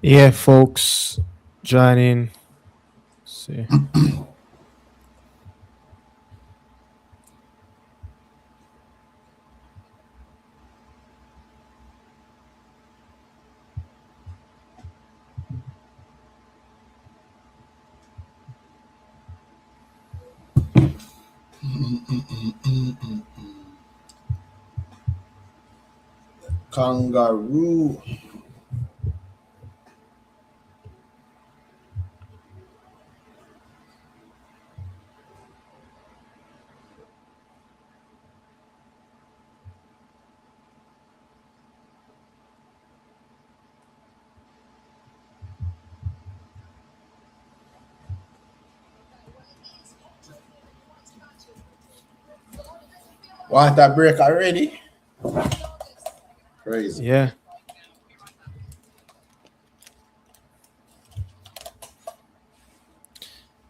Yeah, folks, joining. See. Kangaroo. Want a break already? Crazy. Yeah.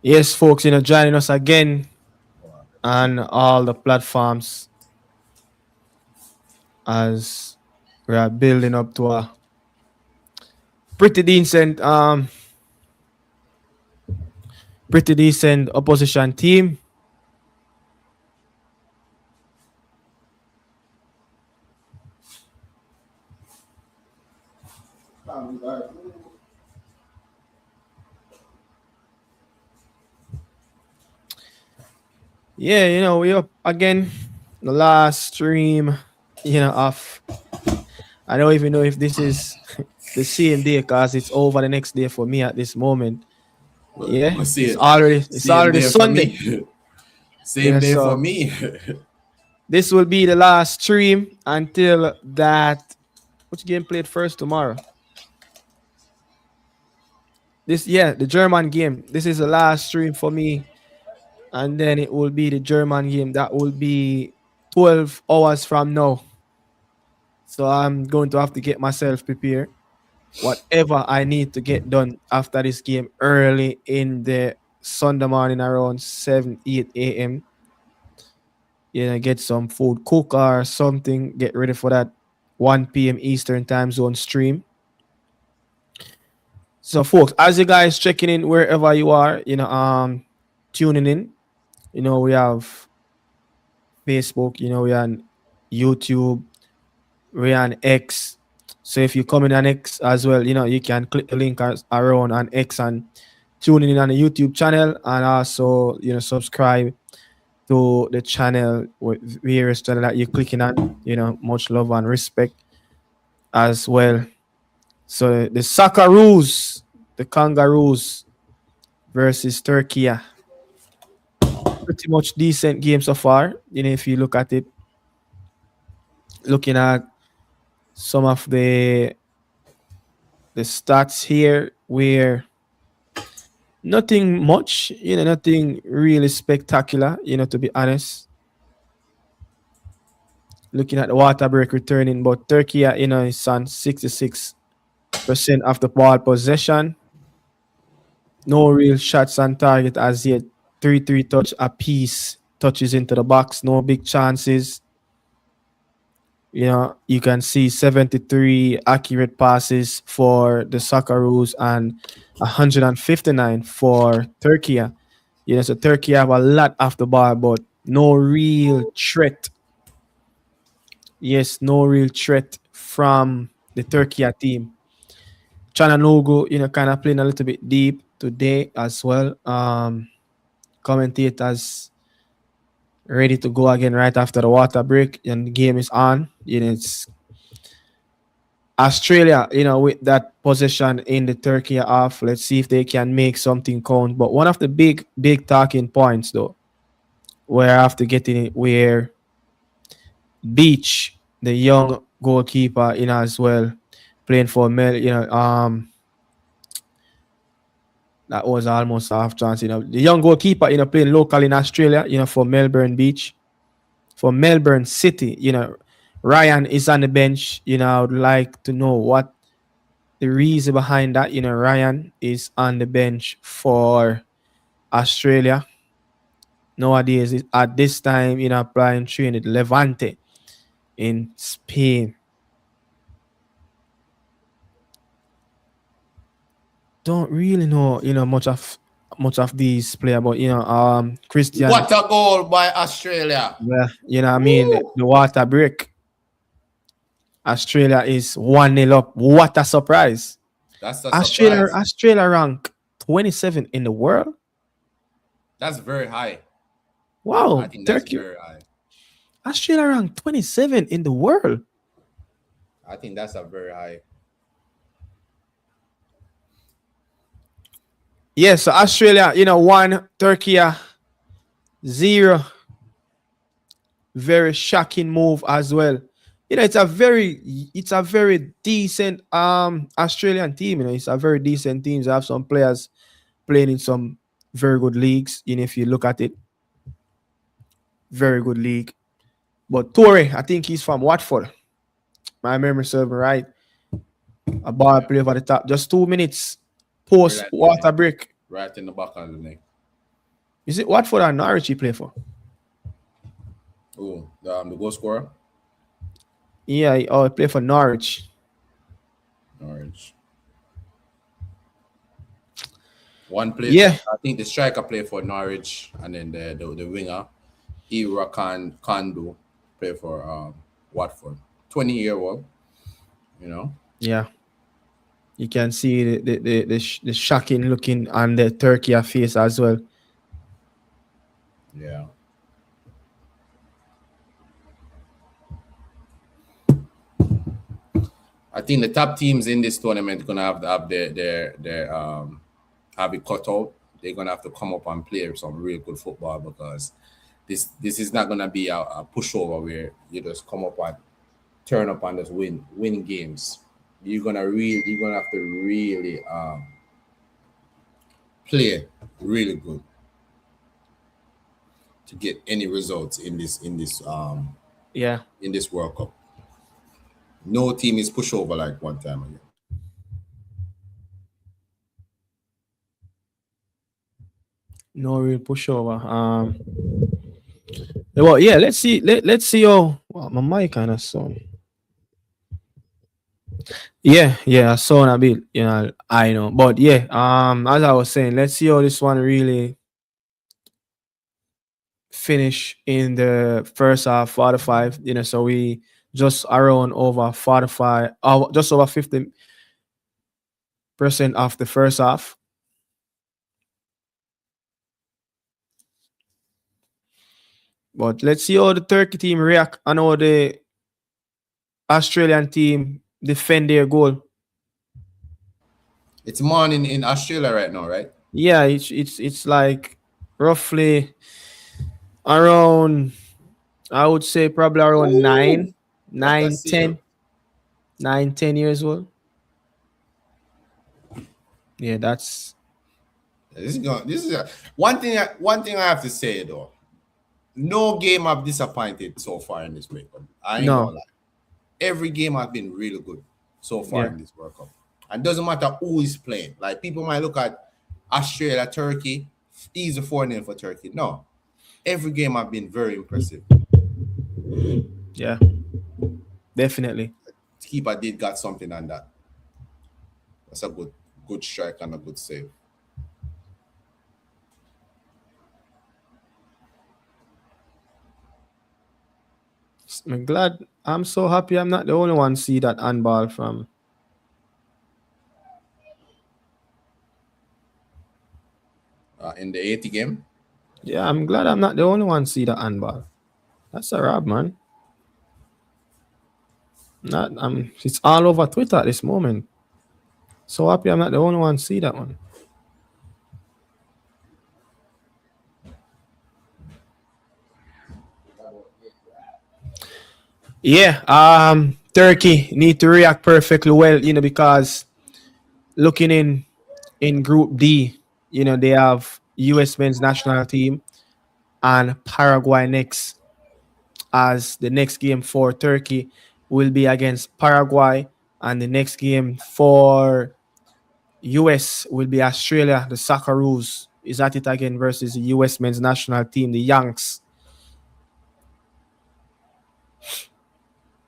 Yes, folks, joining us again on all the platforms as we are building up to a pretty decent opposition team. Yeah, we up again. The last stream, of I don't even know if this is the same day because it's over the next day for me at this moment. Yeah, But see it's it. already it's Same already day for Sunday. me. Same Yeah, day for so me. this will be the last stream until that. Which game played first tomorrow? The German game. This is the last stream for me, and then it will be the German game. That will be 12 hours from now. So I'm going to have to get myself prepared. Whatever I need to get done after this game early in the Sunday morning around 7, 8 a.m. Get some food, cook or something, get ready for that 1 p.m. Eastern time zone stream. So, folks, as you guys checking in wherever you are, tuning in, we have Facebook, we on YouTube, we on X. So if you come in on X as well, you can click the link around on X and tune in on the YouTube channel and also, subscribe to the channel with various channel that you're clicking on. Much love and respect as well. So the Socceroos, the Kangaroos versus Turkiye. Pretty much decent game so far. If you look at it, looking at some of the stats here, where nothing much, nothing really spectacular. To be honest, looking at the water break returning, but Turkey, is on 66% of the ball possession. No real shots on target as yet. 3-3 touch apiece, touches into the box, no big chances. You can see 73 accurate passes for the Socceroos and 159 for Turkey. So Turkey have a lot of the ball, but no real threat. Yes, no real threat from the Turkey team. Chananogo, kind of playing a little bit deep today as well. Commentators ready to go again right after the water break and the game is on. It's Australia, with that position in the Turkey half. Let's see if they can make something count. But one of the big talking points though, where I have to get in it, where Beach, the young goalkeeper, as well, playing for Mel, that was almost a half chance. The young goalkeeper, playing local in Australia, for Melbourne Beach, for Melbourne City, Ryan is on the bench. I would like to know what the reason behind that. Ryan is on the bench for Australia nowadays. At this time, playing training Levante in Spain. don't really know, much of these player, but Christian, What a goal by Australia. yeah, I mean Woo! the water break. Australia is 1-0 up. What a surprise. That's a Australia surprise. Australia rank 27 in the world. That's very high. I Wow, think that's Turkey. very high. Australia rank 27 in the world. I think that's a very high. Yeah, so Australia, 1, Turkey 0. Very shocking move as well. It's a very decent Australian team. It's a very decent team. They have some players playing in some very good leagues. If you look at it, very good league. But Torre, I think he's from Watford. My memory serves me right. A ball Yeah. play over the top. Just 2 minutes Very post like hit water him break. right in the back of the neck. Is it Watford or Norwich he play for? Oh, the goal scorer. Yeah, he play for Norwich. Orange. One play. Yeah, I think the striker played for Norwich, and then the winger, Ira Kandu, play for Watford. 20-year old. You know. yeah. You can see the shocking looking on the Turkey face as well. Yeah. I think the top teams in this tournament gonna have their have it cut out. They're gonna have to come up and play some real good football because this is not gonna be a pushover where you just come up and turn up and just win games. You're gonna have to really play really good to get any results Yeah, in this World Cup. No team is pushover like one time again. no real pushover. Well, yeah. Let's see how my mic kind of sound. Yeah, yeah, I saw a bit. I know, but yeah. As I was saying, let's see how this one really finish in the first half, 45. So we just around over 45, just over 50% of the first half. But let's see how the Turkey team react and how the Australian team defend their goal. It's morning in Australia right now, right? Yeah, it's like roughly around, I would say probably around Ooh, nine, what a nine, save! 10, 9, 10 years old. Yeah, that's One thing. One thing I have to say though, no game I've disappointed so far in this World Cup. I ain't no, gonna lie. Every game has been really good so far yeah, in this World Cup. And doesn't matter who is playing. Like people might look at Australia, Turkey, easy 4-0 for Turkey. No, every game have been very impressive. yeah, definitely. Keeper did got something on that. That's a good strike and a good save. I'm glad. I'm so happy. I'm not the only one see that handball from. In the 80 game. Yeah, I'm glad I'm not the only one see that handball. That's a rob, man. Not. It's all over Twitter at this moment. So happy I'm not the only one see that one. Yeah. Turkey need to react perfectly well, because looking in Group D, they have U.S. men's national team and Paraguay next, as the next game for Turkey will be against Paraguay, and the next game for US will be Australia. The Socceroos is at it again versus the US men's national team, the Yanks.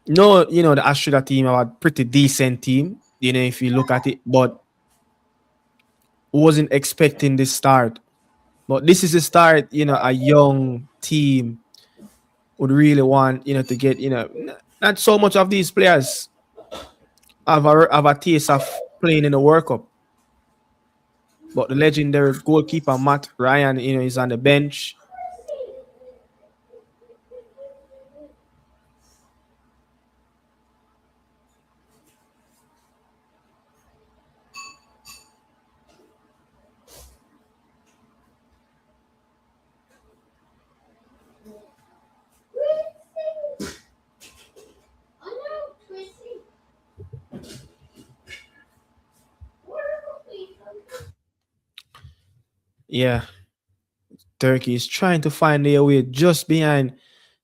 No, the Australia team are a pretty decent team, if you look at it, but wasn't expecting this start. But this is a start, a young team would really want, to get, not so much of these players have a taste of playing in the World Cup. But the legendary goalkeeper Matt Ryan, is on the bench. Yeah, Turkey is trying to find their way just behind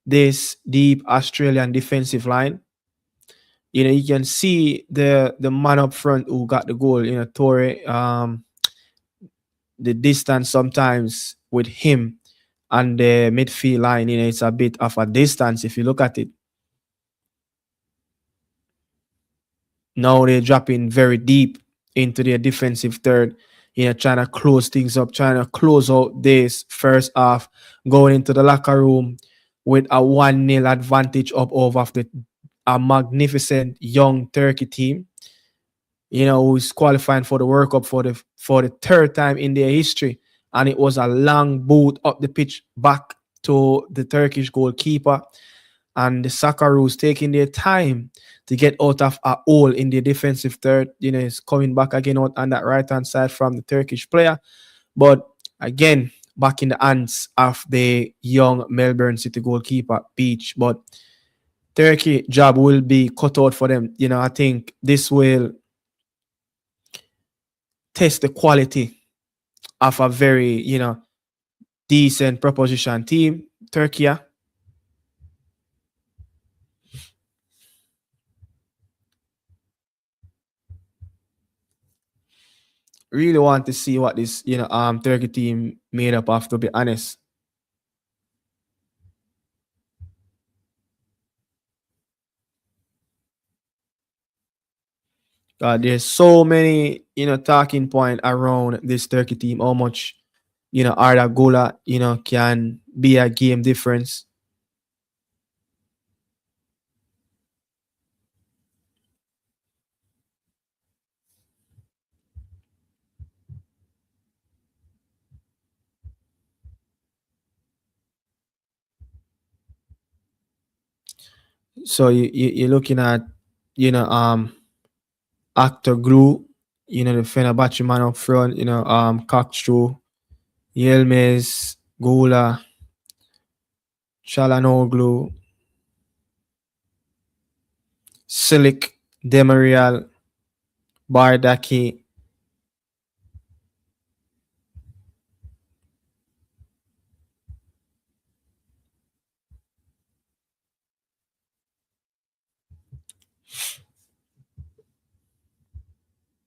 this deep Australian defensive line. You can see the man up front who got the goal, Torre. The distance sometimes with him and the midfield line, it's a bit of a distance if you look at it. Now they're dropping very deep into their defensive third, trying to close things up, trying to close out this first half, going into the locker room with a 1-0 advantage up over a magnificent young Turkey team, who's qualifying for the World Cup for the third time in their history. And it was a long boot up the pitch back to the Turkish goalkeeper. And the Socceroos taking their time to get out of a hole in the defensive third. Is coming back again out on that right hand side from the Turkish player. But again, back in the hands of the young Melbourne City goalkeeper, Beach. But Turkey job will be cut out for them. I think this will test the quality of a very, decent proposition team. Turkey really want to see what this, Turkey team made up of, to be honest. There's so many, talking point around this Turkey team, how much, Arda Gula, can be a game difference. So you're looking at, Actor Glue, the Fenerbahce man up front, Kakstru, Yilmaz, Gula, Chalanoglu, Silik, Demarial, Bardaki.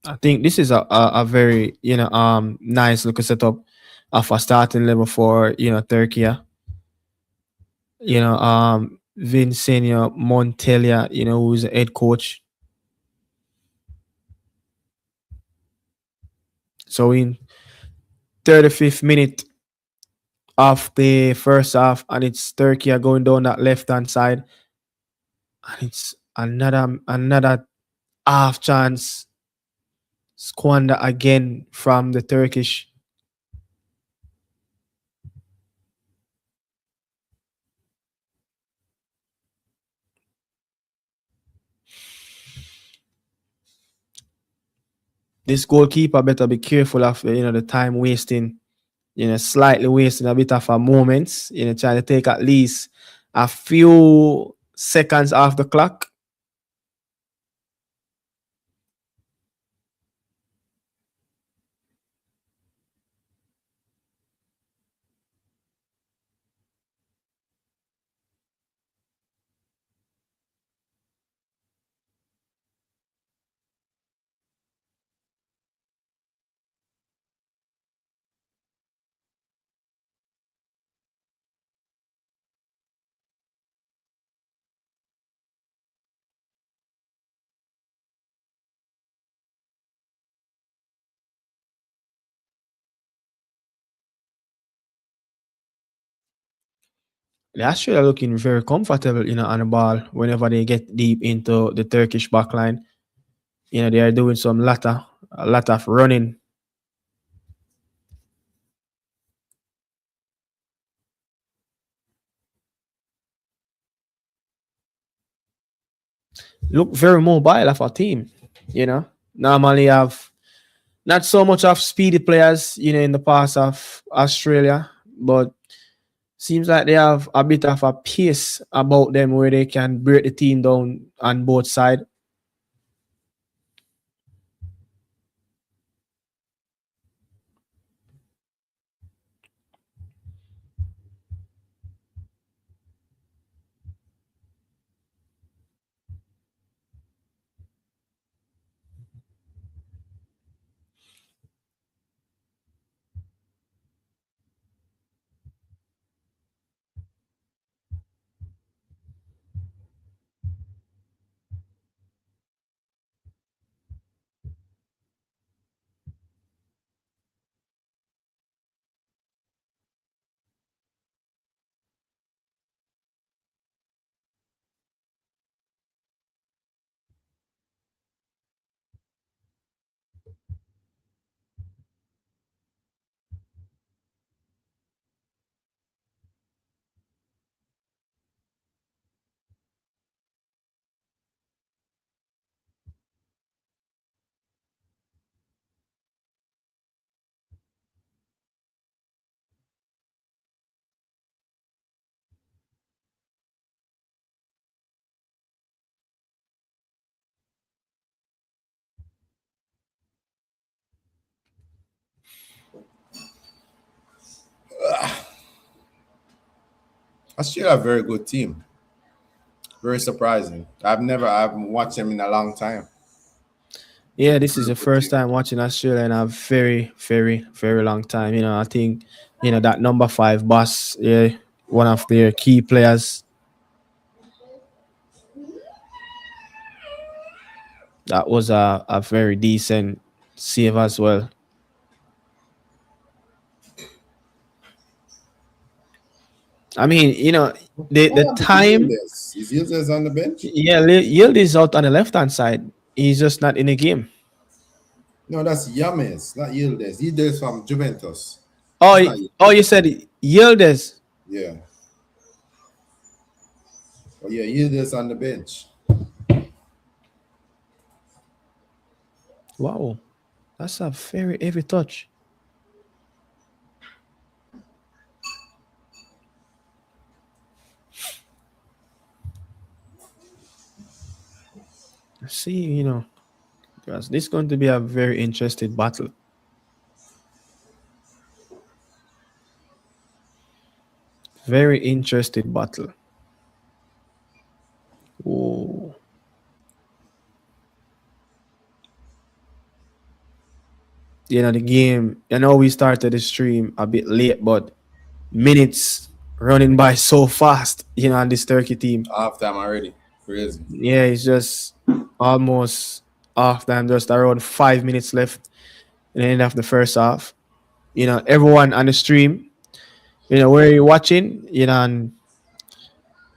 I think this is a very, nice looking setup of a starting level for, Turkey. Vincenzo Montella, who's the head coach. So in 35th minute of the first half, and it's Turkey are going down that left hand side, and it's another half chance squander again from the Turkish. This goalkeeper better be careful of the time wasting, slightly wasting a bit of a moments, trying to take at least a few seconds off the clock. They actually are looking very comfortable, on the ball whenever they get deep into the Turkish backline. They are doing a lot of running. Look very mobile of a team. Normally have not so much of speedy players, in the past of Australia, but seems like they have a bit of a pace about them where they can break the team down on both sides. Australia a very good team. Very surprising. I've watched them in a long time. Yeah, this is Very the good first team. time watching Australia in a very, very, very long time. I think, that number five boss, yeah, one of their key players, that was a very decent save as well. I mean, the What happened to time, Yildiz? Is Yildiz on the bench? yeah, Yield is out on the left hand side. He's just not in the game. No, that's Yames, not Yildiz. Yildiz from Juventus. Oh, That's not oh, you Yildiz. said Yildiz. Yeah. Oh, yeah, Yildiz on the bench. Wow, that's a very heavy touch. See, because this is going to be a very interesting battle. Very interesting battle. Oh, the game. I know we started the stream a bit late, but minutes running by so fast. On this Turkey team. Half time already. Crazy. Yeah, it's just almost half time. Just around 5 minutes left in the end of the first half. Everyone on the stream. Where you watching?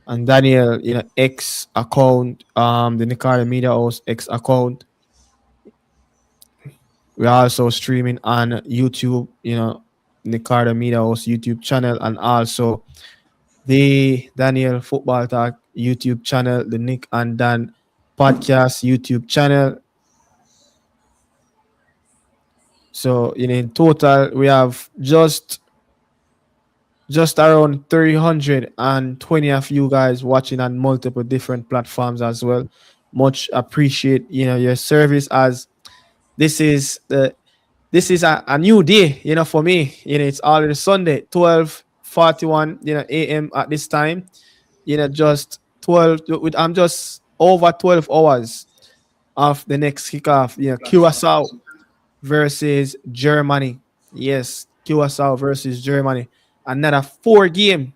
And Daniel, X account, the Nicaragua Media House X account. We're also streaming on YouTube, Nicaragua Media House YouTube channel, and also the Daniel Football Talk YouTube channel, the Nick and Dan podcast YouTube channel. So in total, we have just around 320 of you guys watching on multiple different platforms as well. Much appreciate your service, as this is a new day for me. It's already Sunday, 12:41 a.m at this time. Just 12 I'm just over 12 hours of the next kickoff. Curacao versus Germany. Yes, Curacao versus Germany. Another 4 game.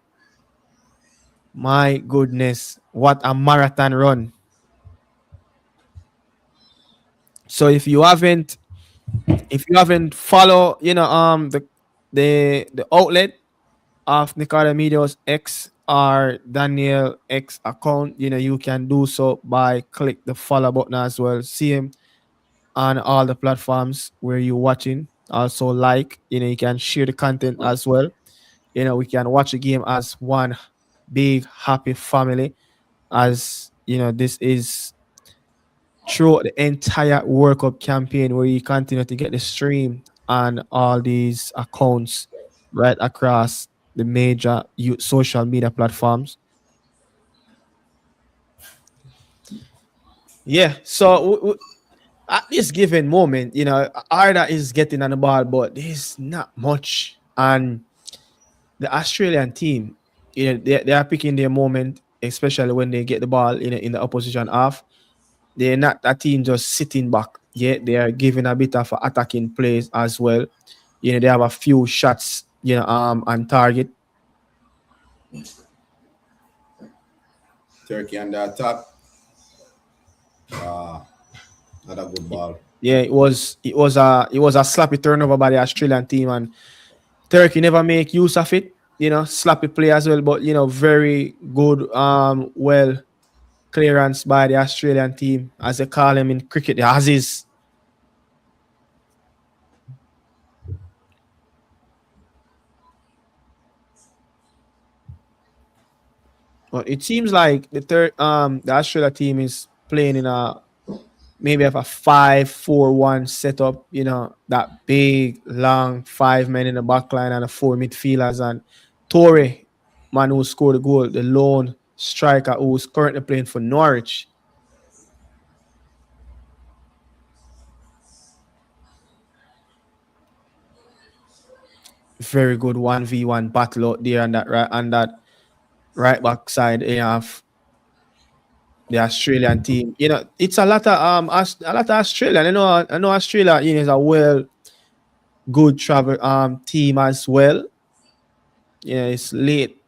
My goodness, what a marathon run. So if you haven't follow the outlet of Nicaragua Media's X our Daniel X account, you can do so by click the follow button as well. See him on all the platforms where you're watching. Also, you can share the content as well. We can watch a game as one big happy family. As this is throughout the entire World Cup campaign where you continue to get the stream on all these accounts right across the major social media platforms. Yeah, so at this given moment, Arda is getting on the ball, but there's not much. And the Australian team, they are picking their moment, especially when they get the ball in the opposition half. They're not a team just sitting back. Yeah, they are giving a bit of attacking plays as well. They have a few shots, on target. Turkey on the attack. Not a good ball. Yeah, it was a sloppy turnover by the Australian team, and Turkey never make use of it. Sloppy play as well, but very good well clearance by the Australian team, as they call him in cricket, the Aussies. But it seems like the Australia team is playing in a maybe have a 5-4-1 setup, that big, long 5 men in the back line and a 4 midfielders. And Torre, man who scored the goal, the lone striker who's currently playing for Norwich. Very good 1v1 battle out there on that right back side. You have the Australian team. It's a lot of Australian. I know Australia, is a good travel team as well. Yeah, it's late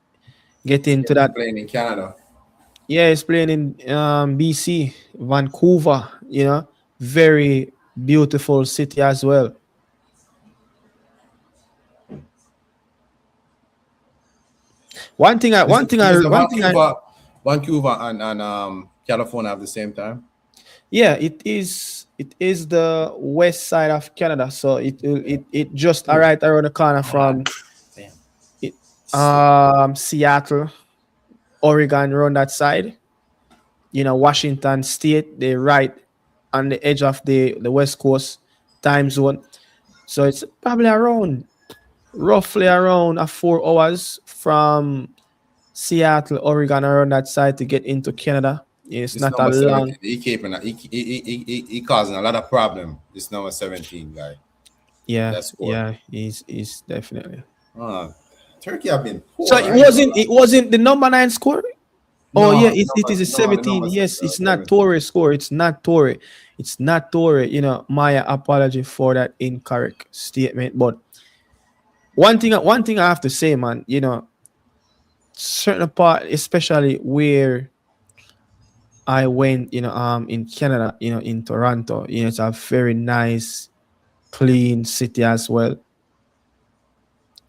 getting to that. Playing in Canada. Yeah, it's playing in BC, Vancouver. Very beautiful city as well. Is Vancouver and California have the same time? Yeah, it is the west side of Canada, so it just right around the corner from Damn. it, Seattle, Oregon, around that side. Washington State, they right on the edge of the West Coast time zone. So it's probably roughly around 4 hours from Seattle, Oregon, around that side to get into Canada. It's This not a number long. 17, he causing a lot of problem. This number 17 guy. Yeah, That score. yeah, he's definitely. Turkey have been poor. So it wasn't the number 9 score. Oh No, yeah, the it is a number, no, the 17. number Yes, it's not 17. Torre score. It's not Torre. It's not Torre. Maya, apology for that incorrect statement. But one thing I have to say, man. Certain part, especially where I went, in Canada, in Toronto, it's a very nice, clean city as well.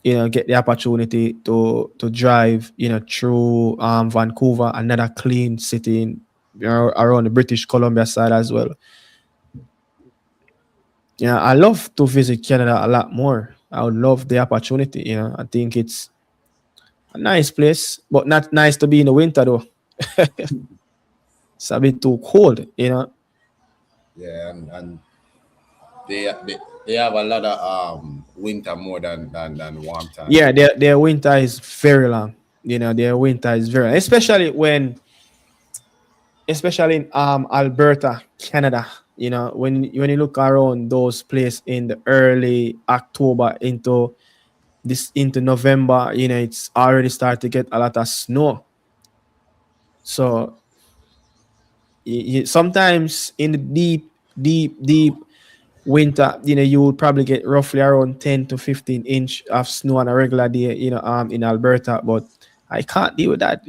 Get the opportunity to drive, through Vancouver, another clean city around the British Columbia side as well. Yeah, I love to visit Canada a lot more. I would love the opportunity. I think it's a nice place, but not nice to be in the winter though. It's a bit too cold. Yeah, and they have a lot of winter more than warm time. Yeah, their winter is very long. Their winter is very long, especially in Alberta, Canada. When you look around those places in the early October into November, it's already started to get a lot of snow. So sometimes in the deep, deep, deep winter, you would probably get roughly around 10 to 15 inch of snow on a regular day, in Alberta. But I can't deal with that.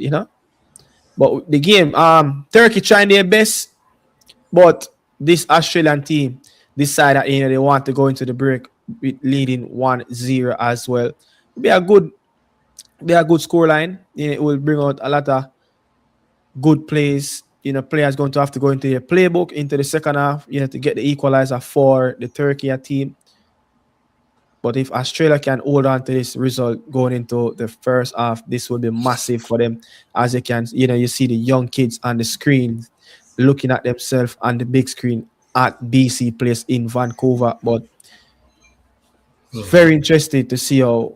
But the game, Turkey trying their best, but this Australian team decided that they want to go into the break with leading 1-0 as well. Be a good They are good scoreline. It will bring out a lot of good plays. Players going to have to go into their playbook into the second half, to get the equalizer for the Turkey team. But if Australia can hold on to this result going into the first half, this will be massive for them. As you can, you see the young kids on the screen looking at themselves on the big screen at BC Place in Vancouver. But very interested to see how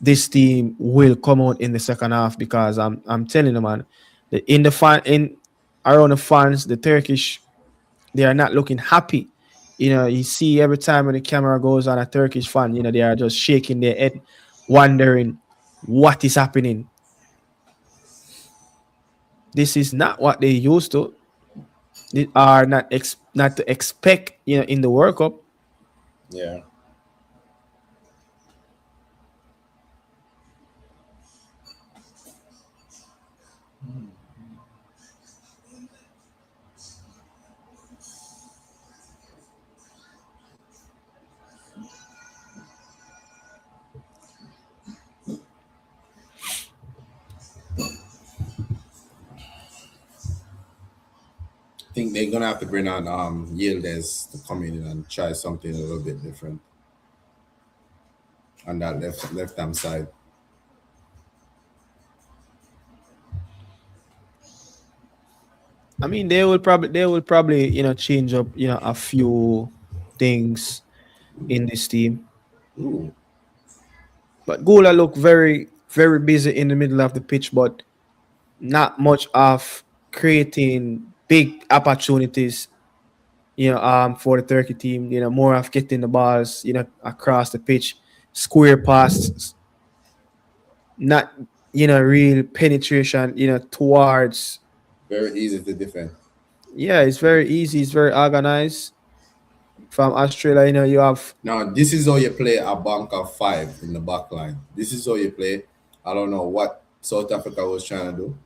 this team will come out in the second half, because I'm telling you, man, in the fan in around the fans, the Turkish, they are not looking happy. You see every time when the camera goes on a Turkish fan, they are just shaking their head, wondering what is happening. This is not what they used to. They are not to expect, in the World Cup. Yeah. I think they're gonna have to bring on Yildiz to come in and try something a little bit different on that left hand side. I mean, they will probably change up a few things in this team. Ooh, But Gula looked very, very busy in the middle of the pitch, but not much of creating big opportunities, for the Turkey team. More of getting the balls, across the pitch, square passes, not, real penetration, towards. very easy to defend. Yeah, it's very easy. It's very organized. From Australia, you have. Now, this is how you play a bank of five in the back line. This is how you play. I don't know what South Africa was trying to do.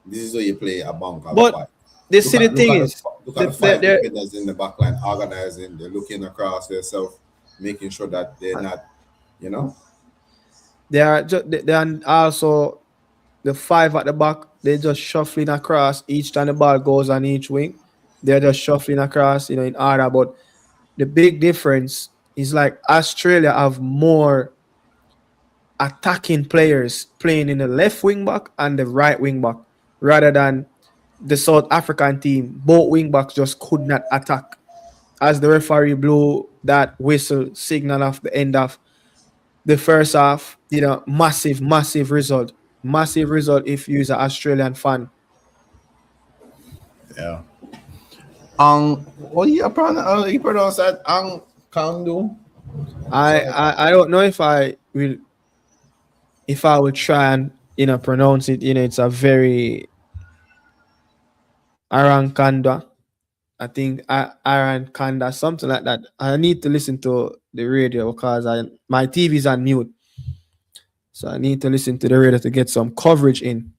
This is how you play a bank of But five. the Look silly at look thing at the is, look at the, the the, five the, defenders in the back line organizing. They're looking across themselves, making sure that they're not, you know. they are they are also the five at the back. They're just shuffling across each time the ball goes on each wing. They're just shuffling across, in order. But the big difference is like Australia have more attacking players playing in the left wing back and the right wing back, rather than the South African team. Both wing backs just could not attack. As the referee blew that whistle signal of the end of the first half, massive, massive result. Massive result if you're an Australian fan. Yeah. What do you pronounce that? Kandu. I don't know if I will try and pronounce it. It's a very Arankanda. I think Arankanda, something like that. I need to listen to the radio because my TV's on mute, so I need to listen to the radio to get some coverage in.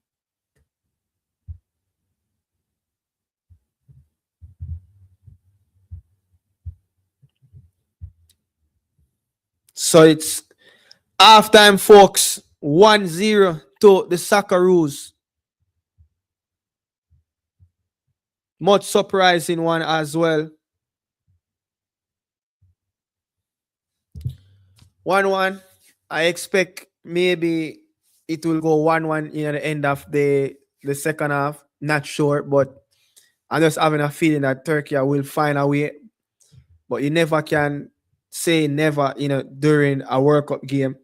So it's halftime, folks. 1-0 to the Socceroos. Much surprising one as well. 1-1. I expect maybe it will go 1-1 at the end of the second half. Not sure, but I'm just having a feeling that Turkey will find a way. But you never can say never, during a World Cup game.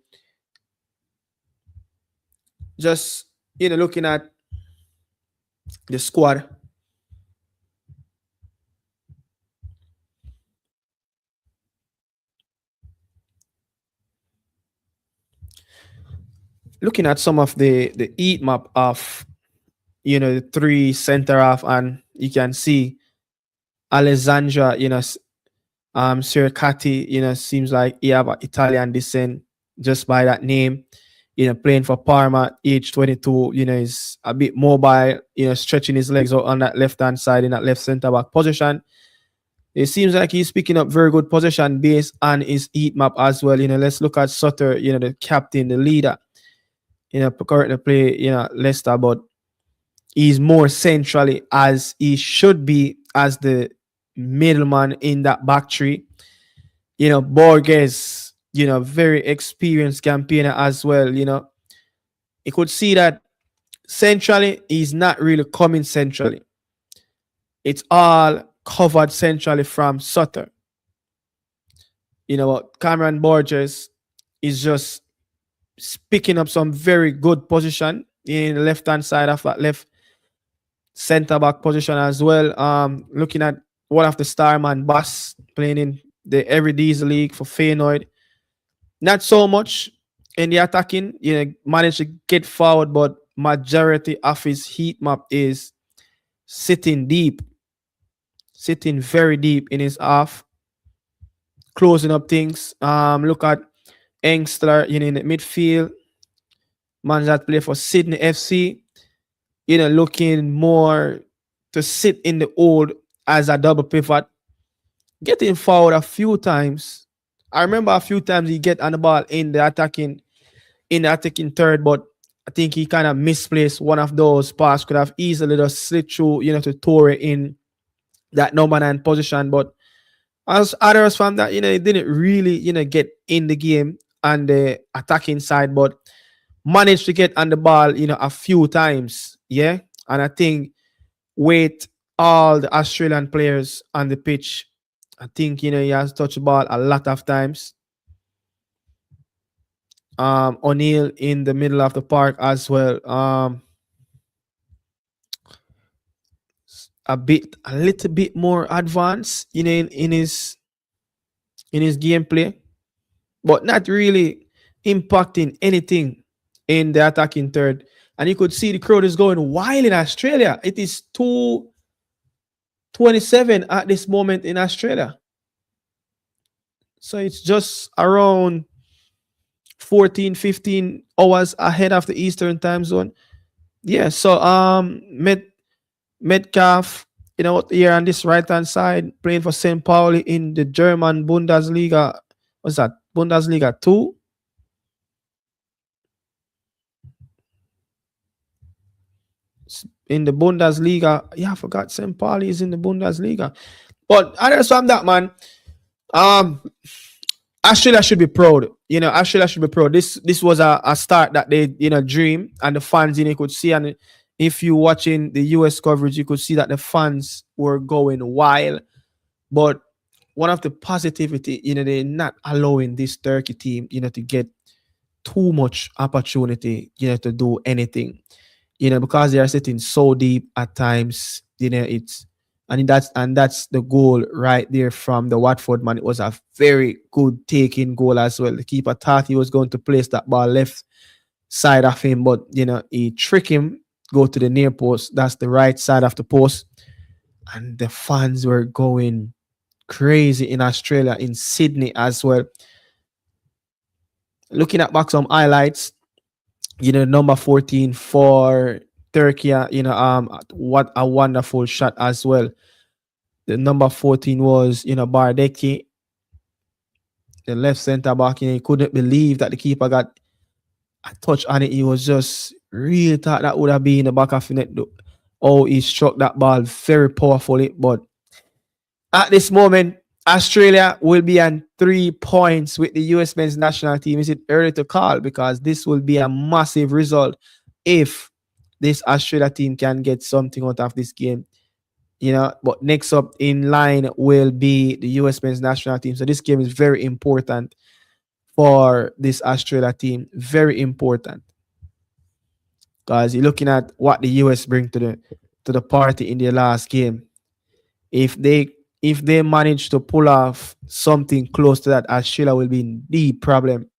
Just, looking at the squad. Looking at some of the heat map of, the three center half, and you can see Alessandra, Siricati, seems like he have Italian descent just by that name. Playing for Parma, age 22, is a bit mobile, stretching his legs out on that left hand side in that left center back position. It seems like he's picking up very good position based on his heat map as well. Let's look at Sutter, the captain, the leader. currently play, Leicester, but he's more centrally as he should be as the middleman in that back three. Borges, very experienced campaigner as well. You could see that centrally, he's not really coming centrally. It's all covered centrally from Sutter. Cameron Borges is just picking up some very good position in the left hand side of that left center back position as well. Looking at one of the Starman Bass playing in the Everydays League for Feyenoord. Not so much in the attacking, managed to get forward, but majority of his heat map is sitting deep, sitting very deep in his half, closing up things. Look at Engstler, in the midfield, man that play for Sydney FC, looking more to sit in the old as a double pivot, getting forward a few times. I remember a few times he get on the ball in the attacking third, but I think he kind of misplaced one of those passes. Could have easily just slid through, to Torre in that number 9 position. But as others from that, he didn't really, get in the game on the attacking side, but managed to get on the ball, a few times. Yeah. And I think with all the Australian players on the pitch, I think, he has touched the ball a lot of times. O'Neill in the middle of the park as well. A little bit more advanced, in his gameplay, but not really impacting anything in the attacking third. And you could see the crowd is going wild in Australia. It is 2:27 at this moment in Australia. So it's just around 14, 15 hours ahead of the Eastern time zone. Yeah, so Metcalf, here on this right hand side, playing for St. Pauli in the German Bundesliga. What's that? Bundesliga 2. In the Bundesliga. Yeah, I forgot St. Pauli is in the Bundesliga. But others from that, man, um, Australia should be proud. Australia should be proud. This was a start that they, dream, and the fans, could see. And if you watching the US coverage, you could see that the fans were going wild. But one of the positivity, they're not allowing this Turkey team, to get too much opportunity, to do anything. Because they are sitting so deep at times, it's and that's the goal right there from the Watford man. It was a very good taking goal as well. The keeper thought he was going to place that ball left side of him, but he tricked him, go to the near post. That's the right side of the post. And the fans were going crazy in Australia, in Sydney as well. Looking at back some highlights, number 14 for Turkey, what a wonderful shot as well. The number 14 was, Bardeki, the left center back. He couldn't believe that the keeper got a touch on it. He was just really thought that would have been in the back of the net. Oh, he struck that ball very powerfully. But at this moment, Australia will be on 3 points with the US men's national team. Is it early to call? Because this will be a massive result if this Australia team can get something out of this game. But next up in line will be the US men's national team. So this game is very important for this Australia team. Very important. Because you're looking at what the US bring to the party in their last game. If they manage to pull off something close to that, Australia will be in deep problem.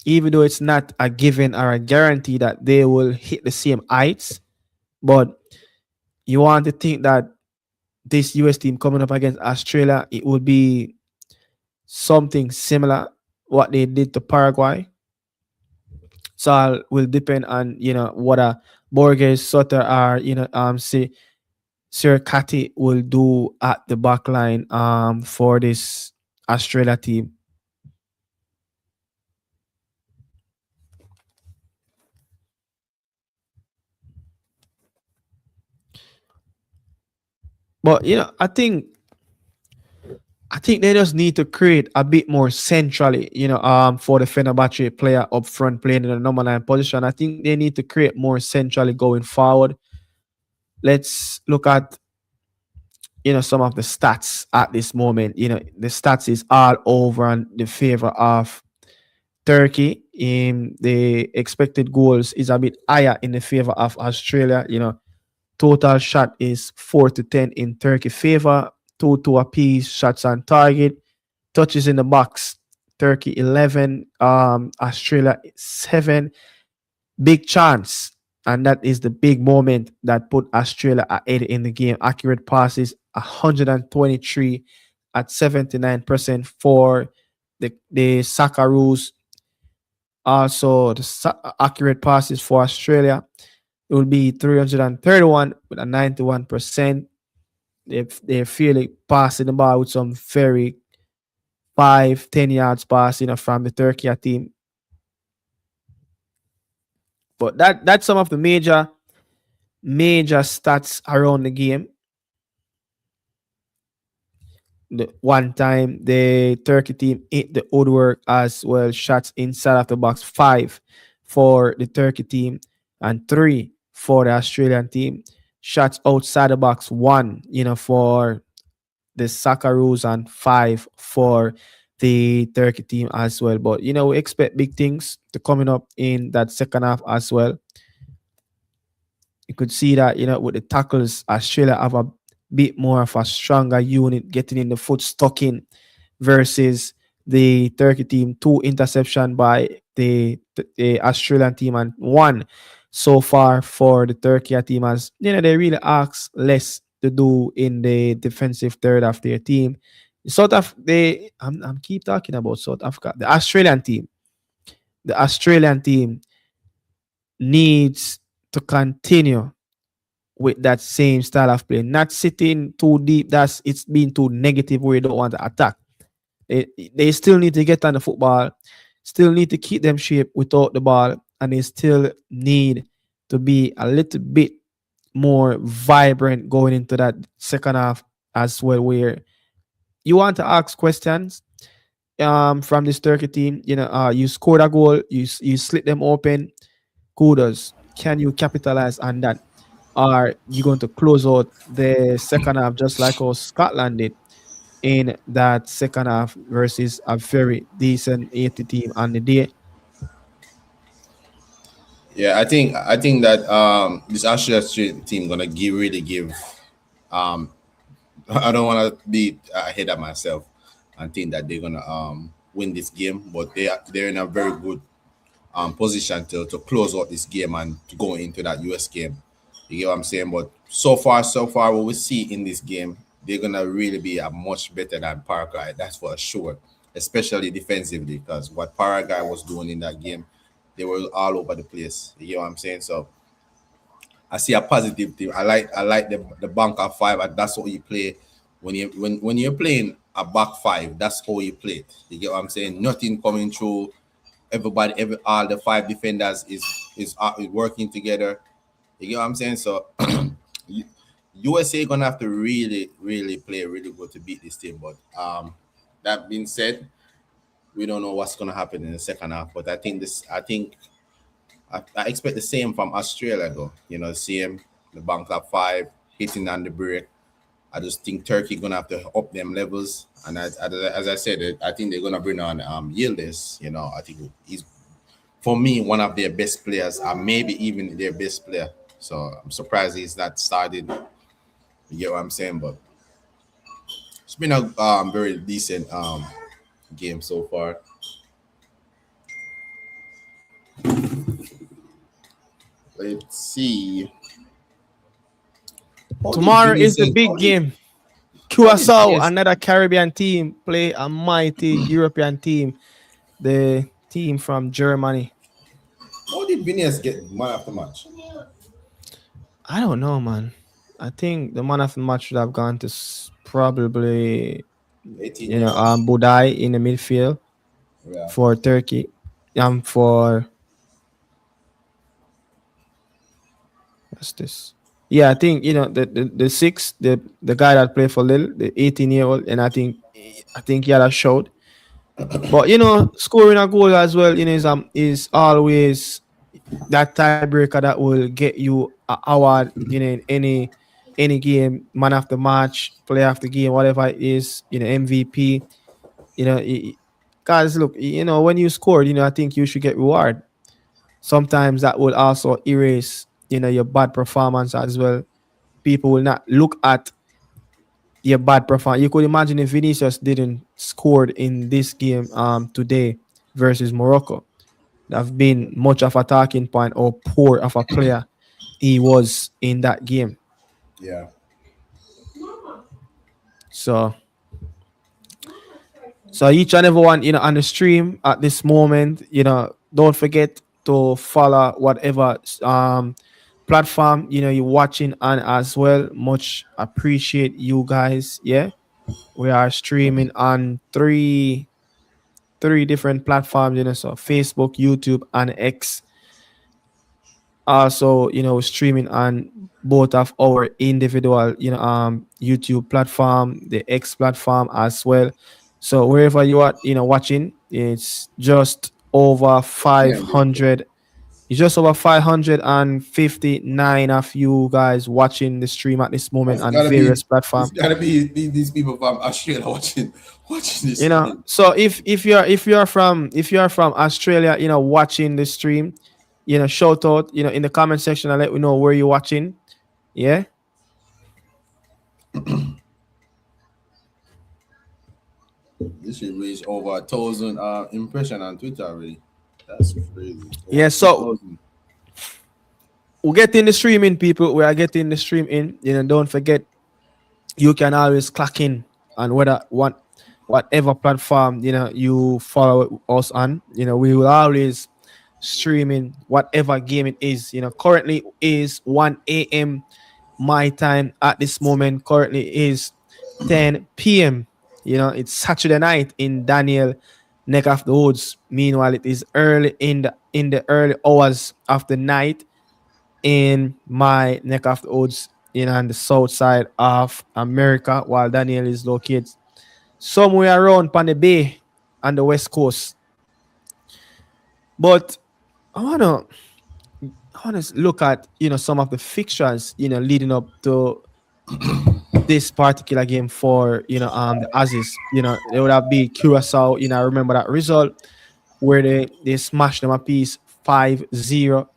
Even though it's not a given or a guarantee that they will hit the same heights, but you want to think that this US team coming up against Australia, it would be something similar what they did to Paraguay. So it will depend on what a Borges, Sutter, or say Sir Catty will do at the back line for this Australia team. But I think they just need to create a bit more centrally, for the Fenerbahce player up front playing in the number 9 position. I think they need to create more centrally going forward. Let's look at some of the stats at this moment. The stats is all over in the favor of Turkey. In the expected goals is a bit higher in the favor of Australia. Total shot is 4-10 in Turkey favor, 2 apiece shots on target, touches in the box. Turkey 11, Australia 7. Big chance, and that is the big moment that put Australia ahead in the game. Accurate passes 123 at 79% for the Socceroos. Also, the accurate passes for Australia, it will be 331 with a 91%. They're fairly passing the ball with some very 5-10 yards pass, from the Turkey team. But that's some of the major stats around the game. The one time the Turkey team hit the woodwork as well. Shots inside of the box 5 for the Turkey team and 3 for the Australian team. Shots outside the box 1, for the Socceroos and 5 for the Turkey team as well. But we expect big things to coming up in that second half as well. You could see that, with the tackles, Australia have a bit more of a stronger unit getting in the foot stuck in versus the Turkey team. 2 interception by the Australian team and 1 so far for the Turkey team, as they really ask less to do in the defensive third of their team. Sort of I'm keep talking about South Africa. The Australian team needs to continue with that same style of play, not sitting too deep. It's been too negative where you don't want to attack. They still need to get on the football, still need to keep them shape without the ball, and they still need to be a little bit more vibrant going into that second half as well, where you want to ask questions from this Turkey team. You scored a goal, you slit them open. Kudos. Can you capitalize on that? Are you going to close out the second half just like how Scotland did in that second half versus a very decent 80 team on the day? Yeah, I think that this Australia team gonna give. Um, I don't want to be ahead of myself and think that they're gonna win this game, but they're in a very good position to close out this game and to go into that US game. You get what I'm saying? But so far, what we see in this game, they're gonna really be a much better than Paraguay. That's for sure, especially defensively, because what Paraguay was doing in that game, they were all over the place. You get what I'm saying? So I see a positive thing. I like the bunker five, and that's what you play when you're playing a back five. That's how you play it. You get what I'm saying? Nothing coming through. All the 5 defenders is working together. You get what I'm saying? So USA gonna have to really, really play really good to beat this team. But that being said, we don't know what's gonna happen in the second half. But I expect the same from Australia though. Same the bank up 5, hitting on the break. I just think Turkey gonna have to up them levels, and as I said, I think they're gonna bring on Yildiz. I think he's, for me, one of their best players, or maybe even their best player. So I'm surprised he's not started. You get what I'm saying? But it's been a very decent game so far. Let's see. Tomorrow is the big game. How did Curacao, Phineas, another Caribbean team, play a mighty European team, the team from Germany. how did Phineas get man after match? I don't know, man. I think the man of the match should have gone to probably 18-year-old. Budai in the midfield Yeah. for Turkey. For what's this? Yeah, I think the six, the guy that played for Lille, the 18-year-old, and I think he had a shot. But scoring a goal as well, is always that tiebreaker that will get you a award, in any game, man after match, player after game, whatever it is, MVP. Guys, look, when you scored, I think you should get reward. Sometimes that will also erase, your bad performance as well. People will not look at your bad performance. You could imagine if Vinicius didn't scored in this game today versus Morocco. There have been much of a talking point or poor of a player he was in that game. Yeah. So each and everyone, on the stream at this moment, don't forget to follow whatever platform you're watching on as well. Much appreciate you guys. Yeah. We are streaming on three different platforms, so Facebook, YouTube, and X. Also, streaming on both of our individual, YouTube platform, the X platform as well. So wherever you are, watching, it's just over Yeah, bro. 500. It's just over 559 of you guys watching the stream at this moment It's on gotta be various platforms. these people from Australia watching this thing. So if you're from Australia, watching the stream, shout out, in the comment section and let me know where you're watching. Yeah. This should reach over 1,000 impression on Twitter already. That's crazy. Over Yeah. So 2,000. we're getting the stream in, people. We are getting the stream in. Don't forget, you can always clock in on whatever platform you follow us on. We will always streaming whatever game it is. Currently is 1 a.m. my time at this moment. Currently is 10 p.m. It's Saturday night in Daniel neck of the woods. Meanwhile, it is early in the early hours of the night in my neck of the woods, on the south side of America, while Daniel is located somewhere around Pan the Bay on the west coast. But I wanna look at some of the fixtures leading up to this particular game for the Aussies. They would have been Curacao. I remember that result where they smashed them a piece 5-0.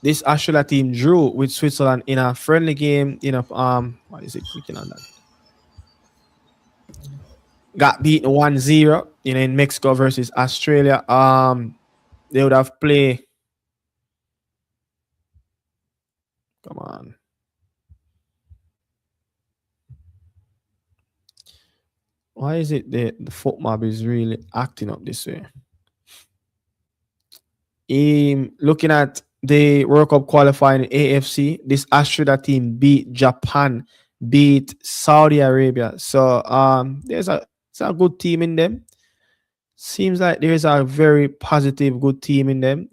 This Australia team drew with Switzerland in a friendly game. What is it clicking on that? Got beaten 1-0. In Mexico versus Australia. They would have played. Come on. Why is it the foot mob is really acting up this way? Looking at the World Cup qualifying AFC, this Australia team beat Japan, beat Saudi Arabia. So it's a good team in them. Seems like there's a very positive, good team in them.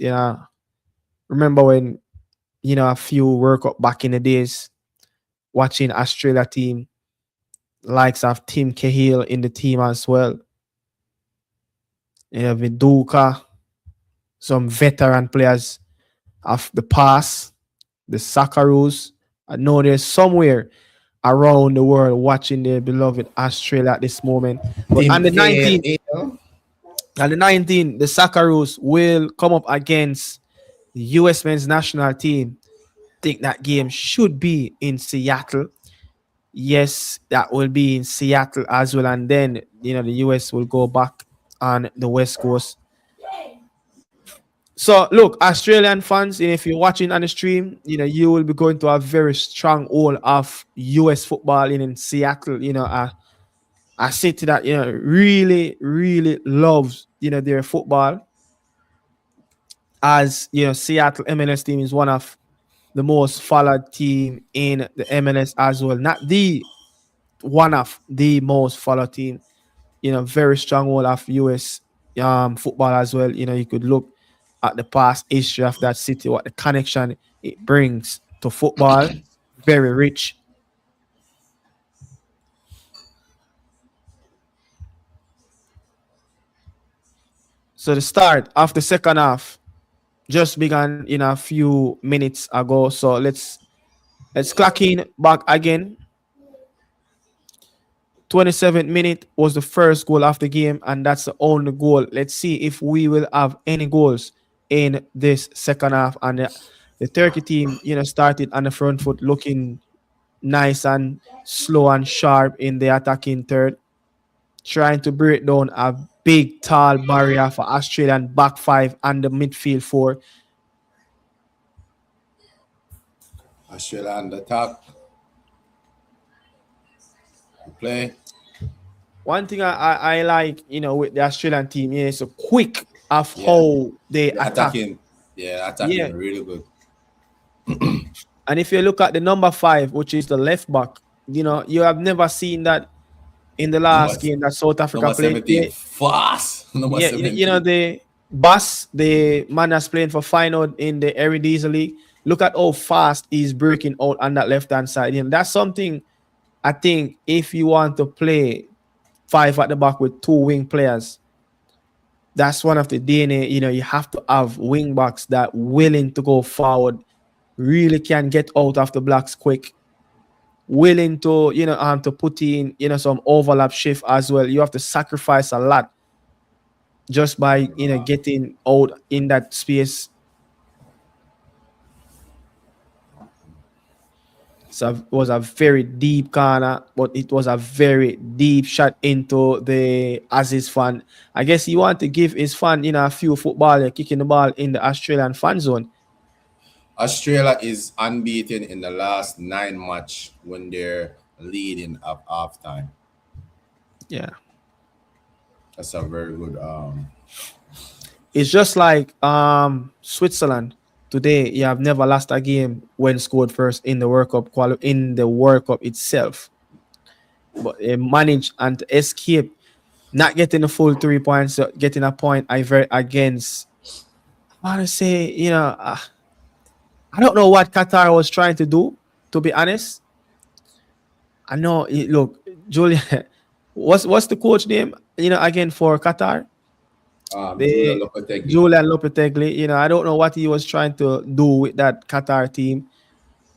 Remember when a few World Cup back in the days, watching Australia team, likes of Tim Cahill in the team as well. Viduka, some veteran players of the past, the Socceroos. I know there's somewhere around the world watching their beloved Australia at this moment. But Team K. on the 19th, the Socceroos will come up against the US men's national team. Think that game should be in Seattle. Yes, that will be in Seattle as well. And then, the US will go back on the West Coast. So, look, Australian fans, if you're watching on the stream, you will be going to a very strong hold of US football in Seattle. A city that, really, really loves, their football. As, Seattle MLS team is one of the most followed team in the MLS as well. Not the one of the most followed team. Very strong hold of US football as well. You could look at the past history of that city, what the connection it brings. to football, very rich. So the start of the second half just began in a few minutes ago. So let's clock in back again. 27th minute was the first goal of the game, and that's the only goal. Let's see if we will have any goals in this second half. And the Turkey team, started on the front foot, looking nice and slow and sharp in the attacking third, trying to break down a big, tall barrier for Australian back five and the midfield four. Australia on the top. Play. One thing I like, with the Australian team, is so quick of Yeah. how they The attack. attacking really good. And if you look at the number 5, which is the left back, you have never seen that in the Number, last game that South Africa number played. 17, fast. Number Yeah, 17. the Bass, the man that's playing for Feyenoord in the Eredivisie League. Look at how fast he's breaking out on that left hand side. That's something I think if you want to play 5 at the back with 2 wing players, that's one of the DNA. You have to have wing backs that willing to go forward, really can get out of the blocks quick, willing to to put in some overlap shift as well. You have to sacrifice a lot just by getting out in that space. So it was a very deep corner, but it was a very deep shot into the Aziz fan. I guess he want to give his fan a few footballer kicking the ball in the Australian fan zone. Australia is unbeaten in the last 9 match when they're leading at halftime. Yeah. That's a very good. It's just like Switzerland today. You have never lost a game when scored first in the World Cup in the World Cup itself, but they managed and to escape not getting the full 3 points, getting a point against. I want to say, I don't know what Qatar was trying to do. To be honest, I know. Look, Julian, what's the coach name? Again for Qatar. Julian Lopetegui. Julian Lopetegui. I don't know what he was trying to do with that Qatar team.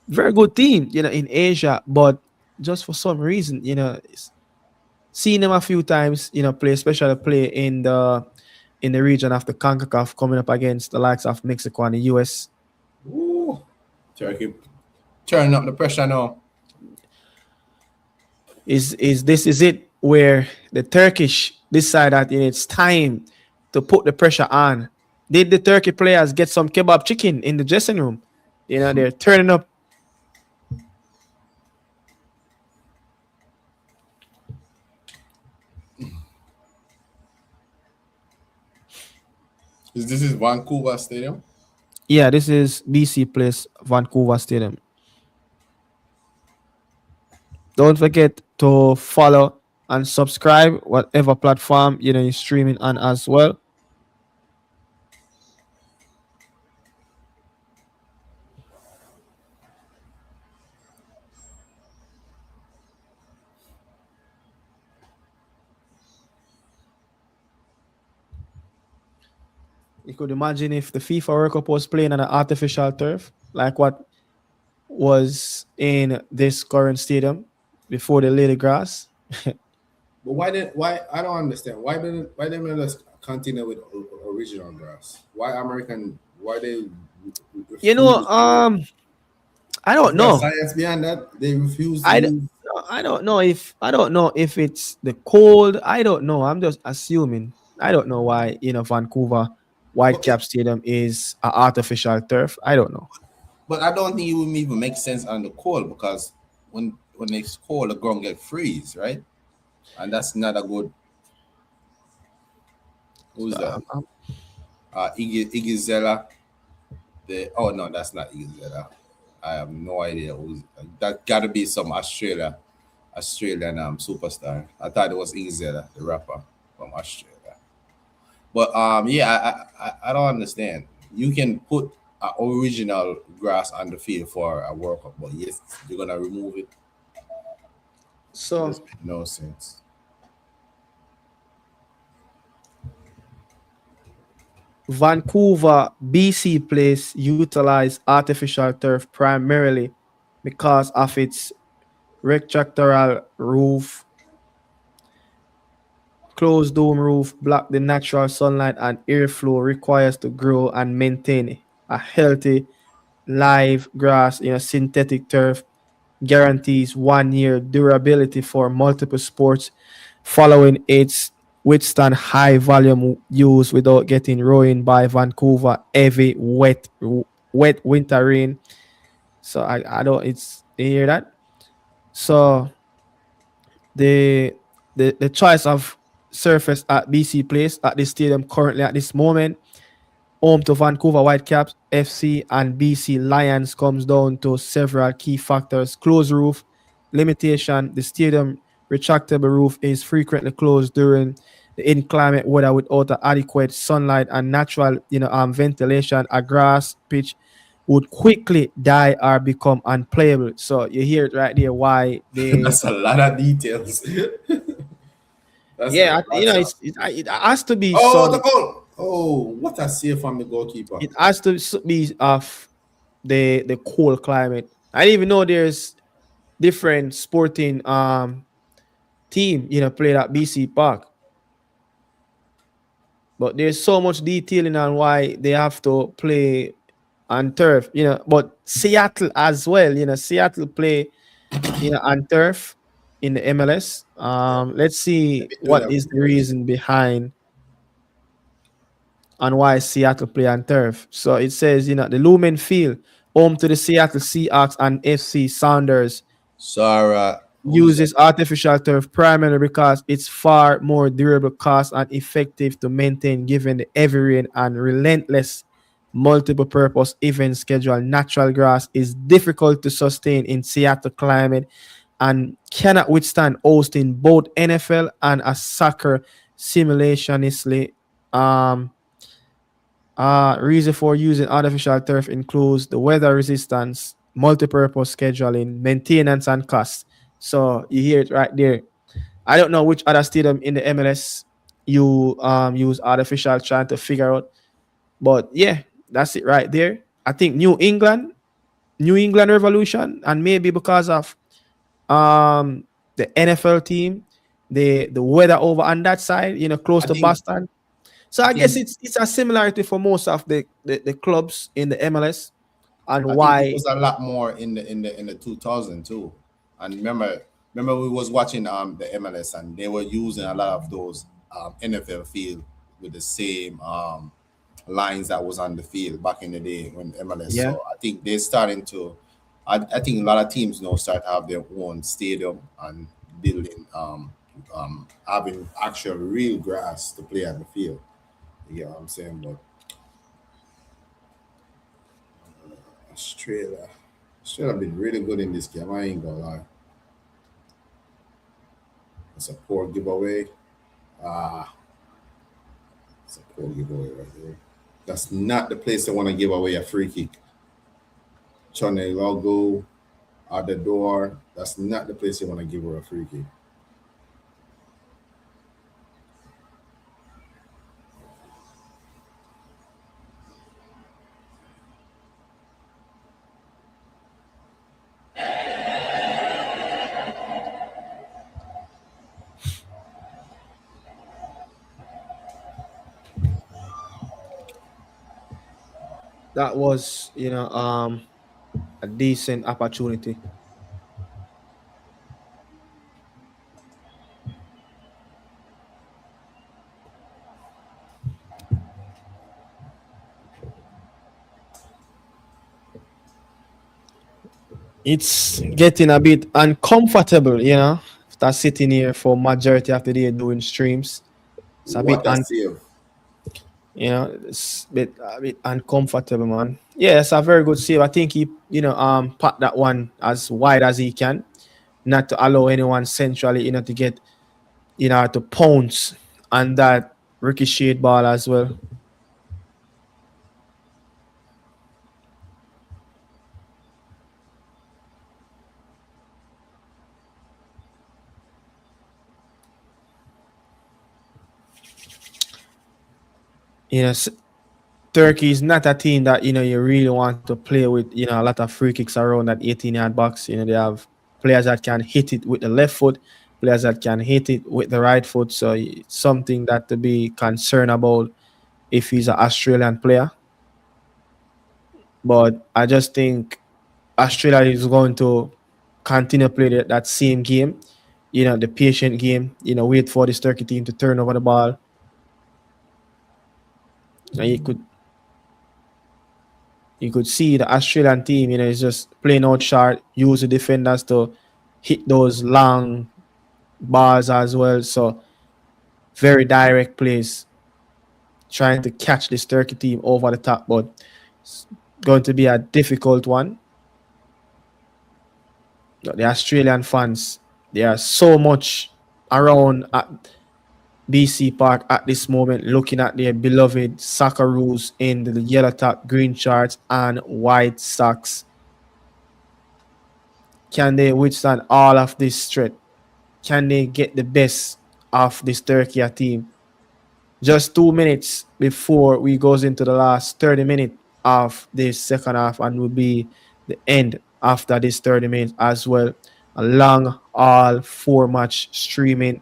Very good team, in Asia, but just for some reason, seeing them a few times, especially play in the region after CONCACAF coming up against the likes of Mexico and the US. Ooh, Turkey turning up the pressure now. Is it where the Turkish decide that it's time to put the pressure on? Did the Turkey players get some kebab chicken in the dressing room? They're turning up. This is Vancouver Stadium. Yeah, this is BC Place, Vancouver Stadium. Don't forget to follow and subscribe whatever platform you're streaming on as well. You could imagine if the FIFA World Cup was playing on an artificial turf, like what was in this current stadium before they laid the grass. But why I don't understand. Why didn't just continue with original grass? Why American why they I don't know. Science behind that? They refuse to I use. I don't know if it's the cold. I don't know. I'm just assuming. I don't know why Vancouver Whitecap Stadium is an artificial turf. I don't know. But I don't think it would even make sense on the cold because when it's cold, the ground get freeze, right? And that's not a good. Who's that? Iggy Zella. No, that's not Iggy Zella. I have no idea who's that. Got to be some Australian superstar. I thought it was Iggy Zella, the rapper from Australia. But I don't understand. You can put original grass on the field for a World Cup, but yes, you're gonna remove it. Just So make no sense. Vancouver, BC Place utilize artificial turf primarily because of its rectangular roof, closed dome roof, block the natural sunlight and airflow requires to grow and maintain a healthy live grass in a synthetic turf guarantees 1 year durability for multiple sports following its withstand high volume use without getting ruined by Vancouver heavy wet winter rain. So I don't it's you hear that? So the the choice of surface at BC Place at this stadium currently at this moment, home to Vancouver Whitecaps FC and BC Lions, comes down to several key factors. Closed roof limitation. The stadium retractable roof is frequently closed during the inclement weather without adequate sunlight and natural ventilation. A grass pitch would quickly die or become unplayable. So you hear it right there why they That's a lot of details. That's a yeah, lot of. it has to be Oh, the some. goal! Oh, what a save from the goalkeeper. It has to be of the cold climate. I didn't even know there's different sporting team played at BC Park, but there's so much detailing on why they have to play on turf. But Seattle as well. Seattle play on turf in the MLS. Yeah, Let's they've see been doing what that is for the years. reason behind and why Seattle play on turf. So it says, the Lumen Field, home to the Seattle Seahawks and FC Sounders, Sarah, who is that? uses artificial turf primarily because it's far more durable, cost, and effective to maintain given the heavy rain and relentless multiple purpose event schedule. Natural grass is difficult to sustain in Seattle climate and cannot withstand hosting both NFL and a soccer simultaneously. Reason for using artificial turf includes the weather resistance, multi-purpose scheduling, maintenance, and cost. So you hear it right there. I don't know which other stadium in the MLS you use artificial trying to figure out, but yeah, that's it right there. I think New England Revolution, and maybe because of um the NFL team, the weather over on that side, close I to think Boston. So I I guess think it's a similarity for most of the clubs in the MLS and I think it why. was a lot more in the 2000 too. And remember we was watching the MLS and they were using a lot of those NFL field with the same lines that was on the field back in the day when MLS. Yeah. So I think they're starting to. I think a lot of teams now start to have their own stadium and building having actual real grass to play at the field. You know what I'm saying? But Australia. Australia been really good in this game. I ain't gonna lie. It's a poor giveaway. Ah, it's a poor giveaway right there. That's not the place they want to give away a free kick. Chone logo at the door. That's not the place you want to give her a free kick. That was a decent opportunity. It's getting a bit uncomfortable, after sitting here for majority of the day doing streams. It's a bit What a save. it's a bit uncomfortable, man. Yeah, it's a very good save. I think he packed that one as wide as he can, not to allow anyone centrally, to get to pounce on that ricochet ball as well. You know, Turkey is not a team that you really want to play with. A lot of free kicks around that 18-yard box. They have players that can hit it with the left foot, players that can hit it with the right foot. So it's something that to be concerned about if he's an Australian player. But I just think Australia is going to continue to play that same game. The patient game. Wait for this Turkey team to turn over the ball. And you could see the Australian team, is just playing out short, use the defenders to hit those long balls as well. So very direct plays, trying to catch this Turkey team over the top, but it's going to be a difficult one. The Australian fans, they are so much around at BC Park at this moment, looking at their beloved Socceroos in the yellow top, green shorts, and white socks. Can they withstand all of this threat? Can they get the best of this Turkey team? Just 2 minutes before we goes into the last 30 minutes of this second half, and will be the end after this 30 minutes as well. A long all 4 match streaming,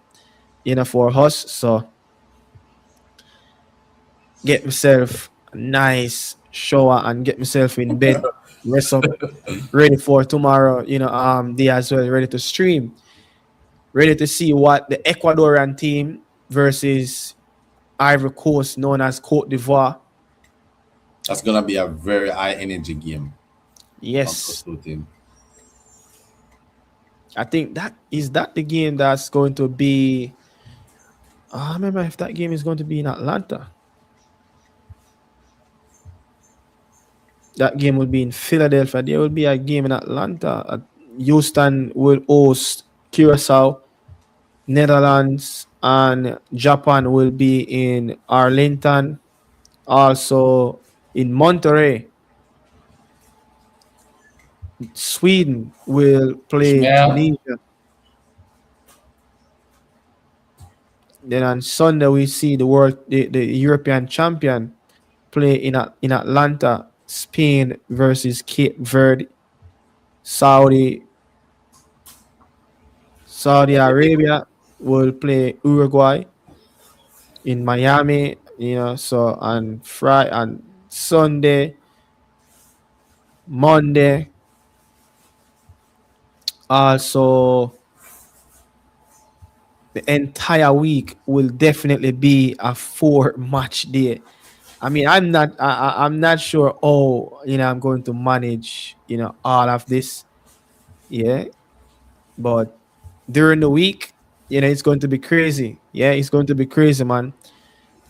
for us. So get myself a nice shower and get myself in bed, rest up, ready for tomorrow. Day as well, ready to stream, ready to see what the Ecuadorian team versus Ivory Coast, known as Cote d'Ivoire. That's gonna be a very high energy game from those Yes, two teams. I think that the game that's going to be. I remember if that game is going to be in Atlanta. That game will be in Philadelphia. There will be a game in Atlanta. Houston will host Curacao. Netherlands and Japan will be in Arlington. Also in Monterrey, Sweden will play Ishmael, Tunisia. Then on Sunday we see the European champion play in Atlanta, Spain versus Cape Verde. Saudi Saudi Arabia will play Uruguay in Miami. So on Friday and Sunday, Monday, also the entire week will definitely be a 4 match day. I mean, I'm not sure. I'm going to manage all of this. Yeah, but during the week, it's going to be crazy. Yeah, it's going to be crazy, man.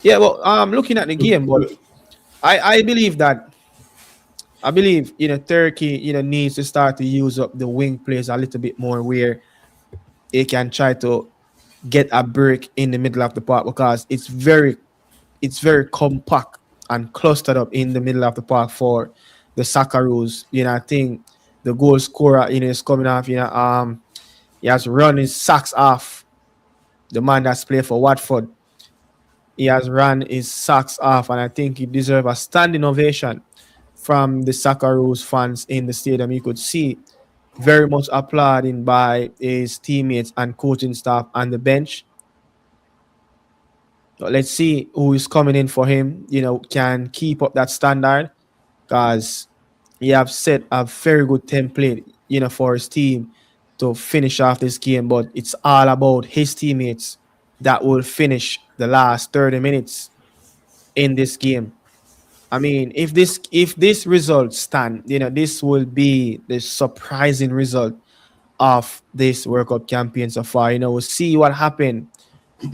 Yeah, well, I'm looking at the game, but I believe Turkey needs to start to use up the wing plays a little bit more, where they can try to get a break in the middle of the park, because it's very compact and clustered up in the middle of the park for the Socceroos. I think the goal scorer is coming off. He has run his socks off. The man that's played for Watford, he has run his socks off, and I think he deserves a standing ovation from the Socceroos fans in the stadium. You could see very much applauding by his teammates and coaching staff on the bench. But let's see who is coming in for him. Can keep up that standard, because he have set a very good template. For his team to finish off this game. But it's all about his teammates that will finish the last 30 minutes in this game. I mean, if this result stand, this will be the surprising result of this World Cup campaign so far. We'll see what happened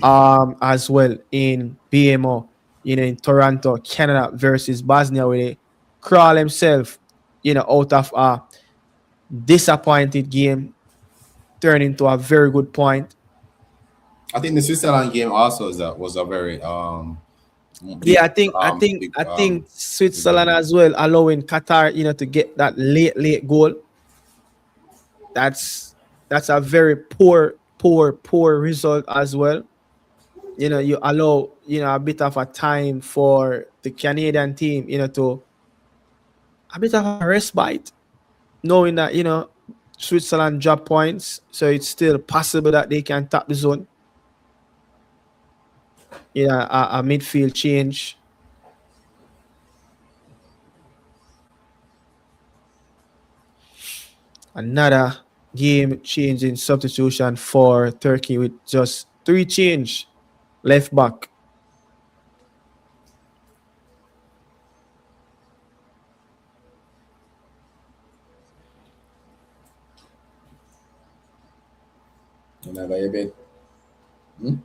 as well in BMO, in Toronto, Canada versus Bosnia, where Crawl himself, out of a disappointed game, turned into a very good point. I think the Switzerland game also was a very big Yeah, I think big Switzerland game. as well, allowing Qatar, to get that late goal. That's a very poor result as well. you allow, a bit of a time for the Canadian team, to a bit of a respite, knowing that, Switzerland drop points, so it's still possible that they can tap the zone. A midfield change. Another game changing substitution for Turkey with just three change left back. Another a bit. Hmm?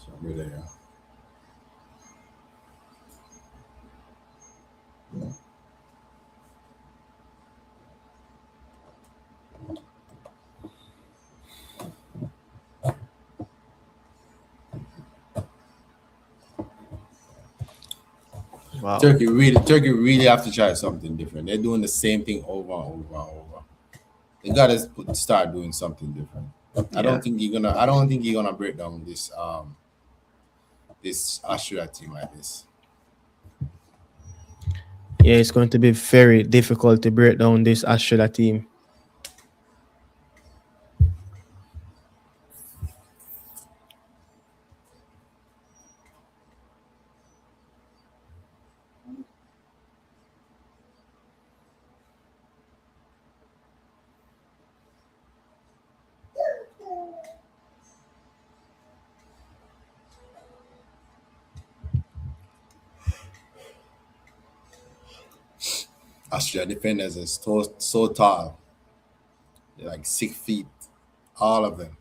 Somewhere there. Wow. Turkey really have to try something different. They're doing the same thing over and over and over. They gotta start doing something different. Yeah. I don't think you're gonna break down this Australia team like this. Yeah, it's going to be very difficult to break down this Australia team. Australia defenders are so tall. They're like 6 feet, all of them.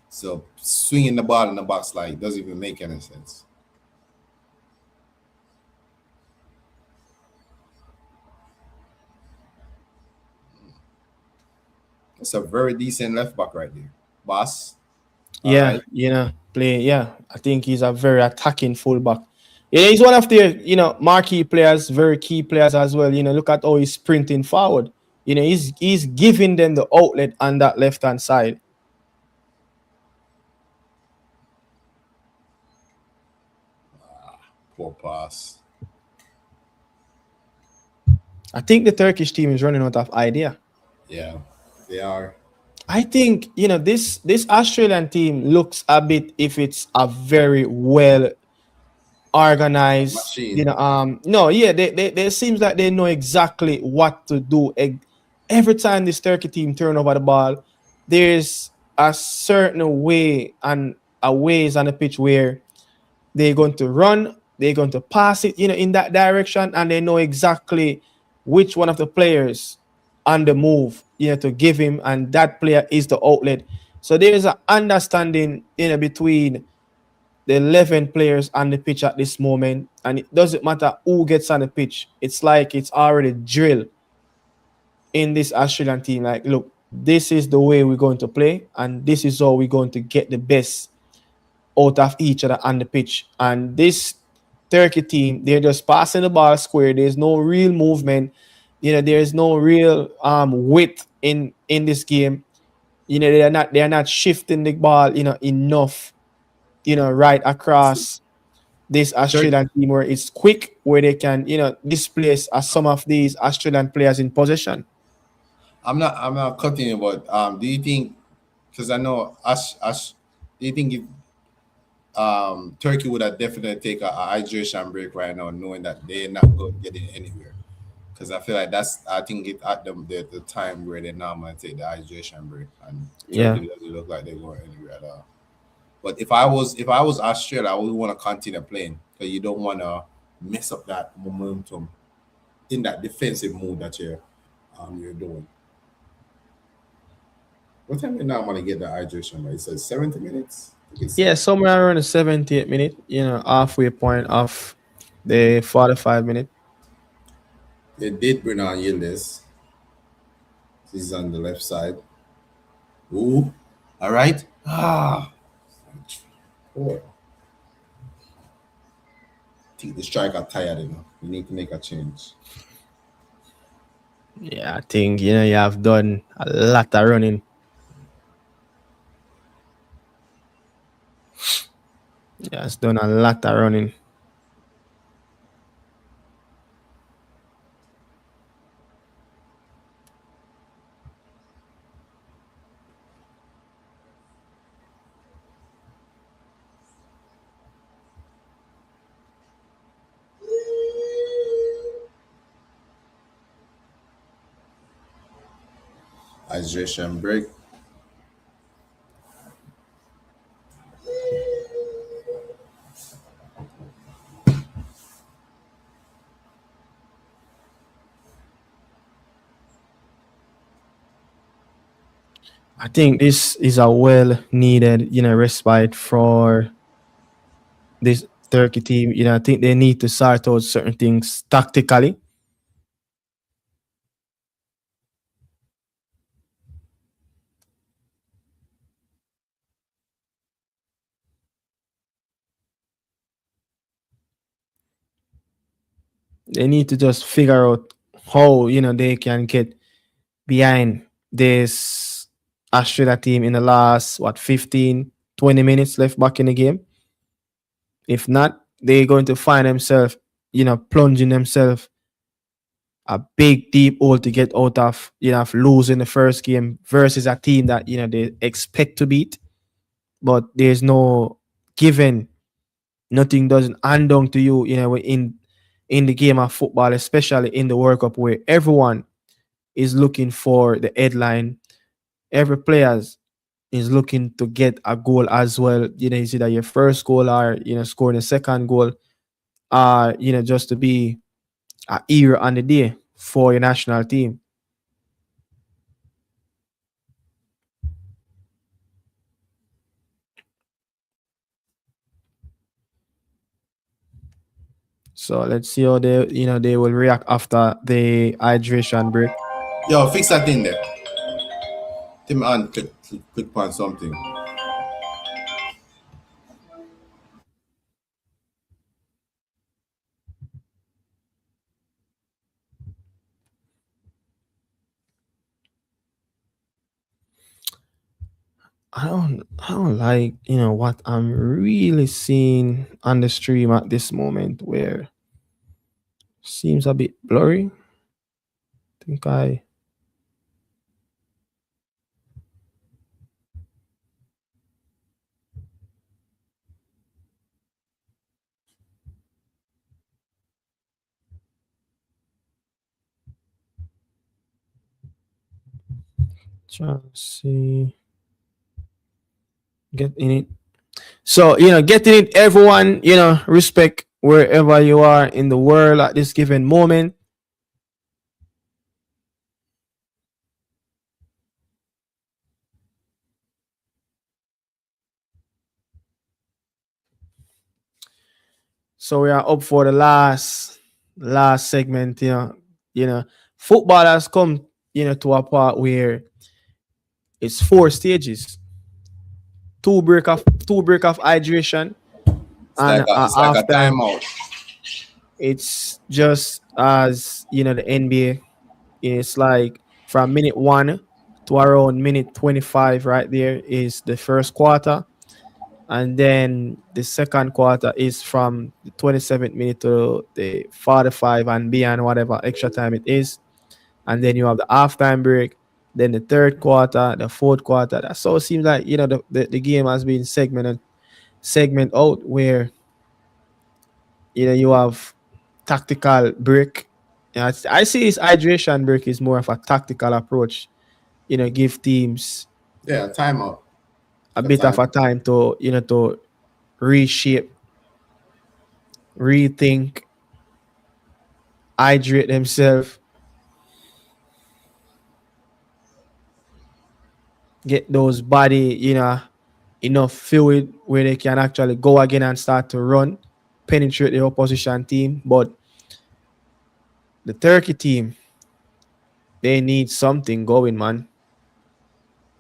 So swinging the ball in the box like doesn't even make any sense. It's a very decent left back right there. Boss. All Yeah, right. play. Yeah, I think he's a very attacking fullback. Yeah, he's one of the marquee players, very key players as well. Look at how he's sprinting forward. He's giving them the outlet on that left hand side. Poor pass. I think the Turkish team is running out of idea. Yeah, they are. I think this Australian team looks a bit if it's a very well organized. Machine. No, yeah, they seems like they know exactly what to do. Every time this Turkey team turn over the ball, there's a certain way and a ways on the pitch where they're going to run, they're going to pass it, in that direction, and they know exactly which one of the players on the move, to give him, and that player is the outlet. So there's an understanding, between the 11 players on the pitch at this moment, and it doesn't matter who gets on the pitch. It's like it's already drilled in this Australian team. Like, look, this is the way we're going to play, and this is how we're going to get the best out of each other on the pitch. And this Turkey team, they're just passing the ball square. There's no real movement. There's no real width in this game. They're not shifting the ball, enough, right across this Turkey. Australian team where it's quick, where they can, displace some of these Australian players in possession. I'm not cutting you, but do you think? Because I know us. Do you think if Turkey would have definitely take a hydration break right now, knowing that they're not going to get it anywhere? Because I feel like I think it at the time where they normally take the hydration break, and Yeah. Turkey doesn't look like they're going anywhere at all. But if I was Australia, I would want to continue playing because you don't want to mess up that momentum in that defensive move that you're doing. What time you normally get the hydration? Right? It says 70 minutes. I think it's Yeah, 70. somewhere around the 78 minute, halfway point of the 45 minute. They did bring on Yildiz. This is on the left side. Ooh, all right. Poor. I think the striker tired enough. You need to make a change. Yeah, I think you have done a lot of running. Yeah, it's done a lot of running. Hydration break. I think this is a well needed, respite for this Turkey team. I think they need to sort out certain things tactically. They need to just figure out how, they can get behind this Australia team in the last, 15, 20 minutes left back in the game. If not, they're going to find themselves, plunging themselves a big deep hole to get out of, of losing the first game versus a team that, they expect to beat. But there's no given, nothing doesn't hand down to you, in the game of football, especially in the World Cup where everyone is looking for the headline. Every player is looking to get a goal as well. It's either your first goal or scoring a second goal, just to be a hero on the day for your national team. So let's see how they will react after the hydration break. Yo, fix that thing there. Tim on click on something. I don't like what I'm really seeing on the stream at this moment, where seems a bit blurry. Think I try to see get in it. So getting it, everyone. Respect wherever you are in the world at this given moment. So we are up for the last segment. You know, football has come to a part where it's four stages: two break of hydration, and It's like a halftime. timeout. It's just as the NBA. It's like from minute 1 to around minute 25. Right there is the first quarter, and then the second quarter is from the 27th minute to the 45 and beyond, whatever extra time it is. And then you have the halftime break, then the third quarter, the fourth quarter. That's so it seems like the game has been segment out, where you have tactical break. I see this hydration break is more of a tactical approach. Give teams Yeah, timeout. a A bit of a timeout. time to to reshape, rethink, hydrate themselves, get those body, enough fluid where they can actually go again and start to run, penetrate the opposition team. But the Turkey team, they need something going, man.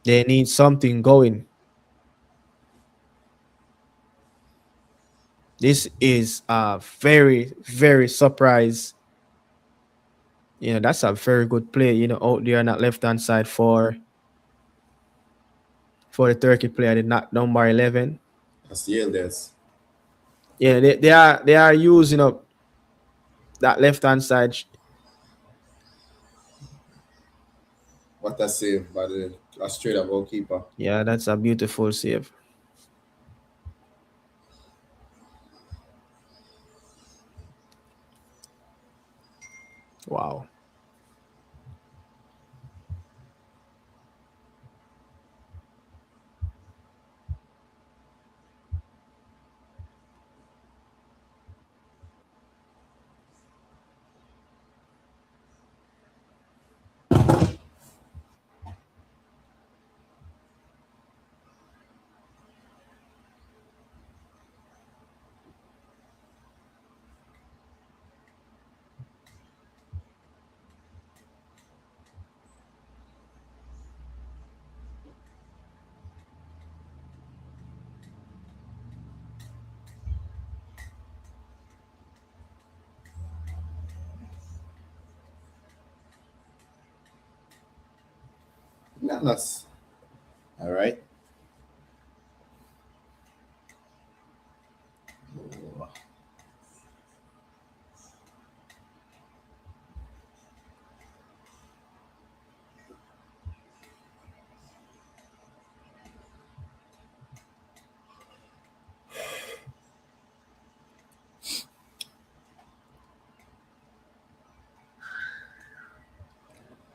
They need something going. This is a very, very surprise. That's a very good play, out there on that left hand side for the Turkey player, the number 11. That's Yildiz. Yeah, they are using up that left hand side. What a save by the Australia goalkeeper. Yeah, that's a beautiful save. Wow. Nice. All right.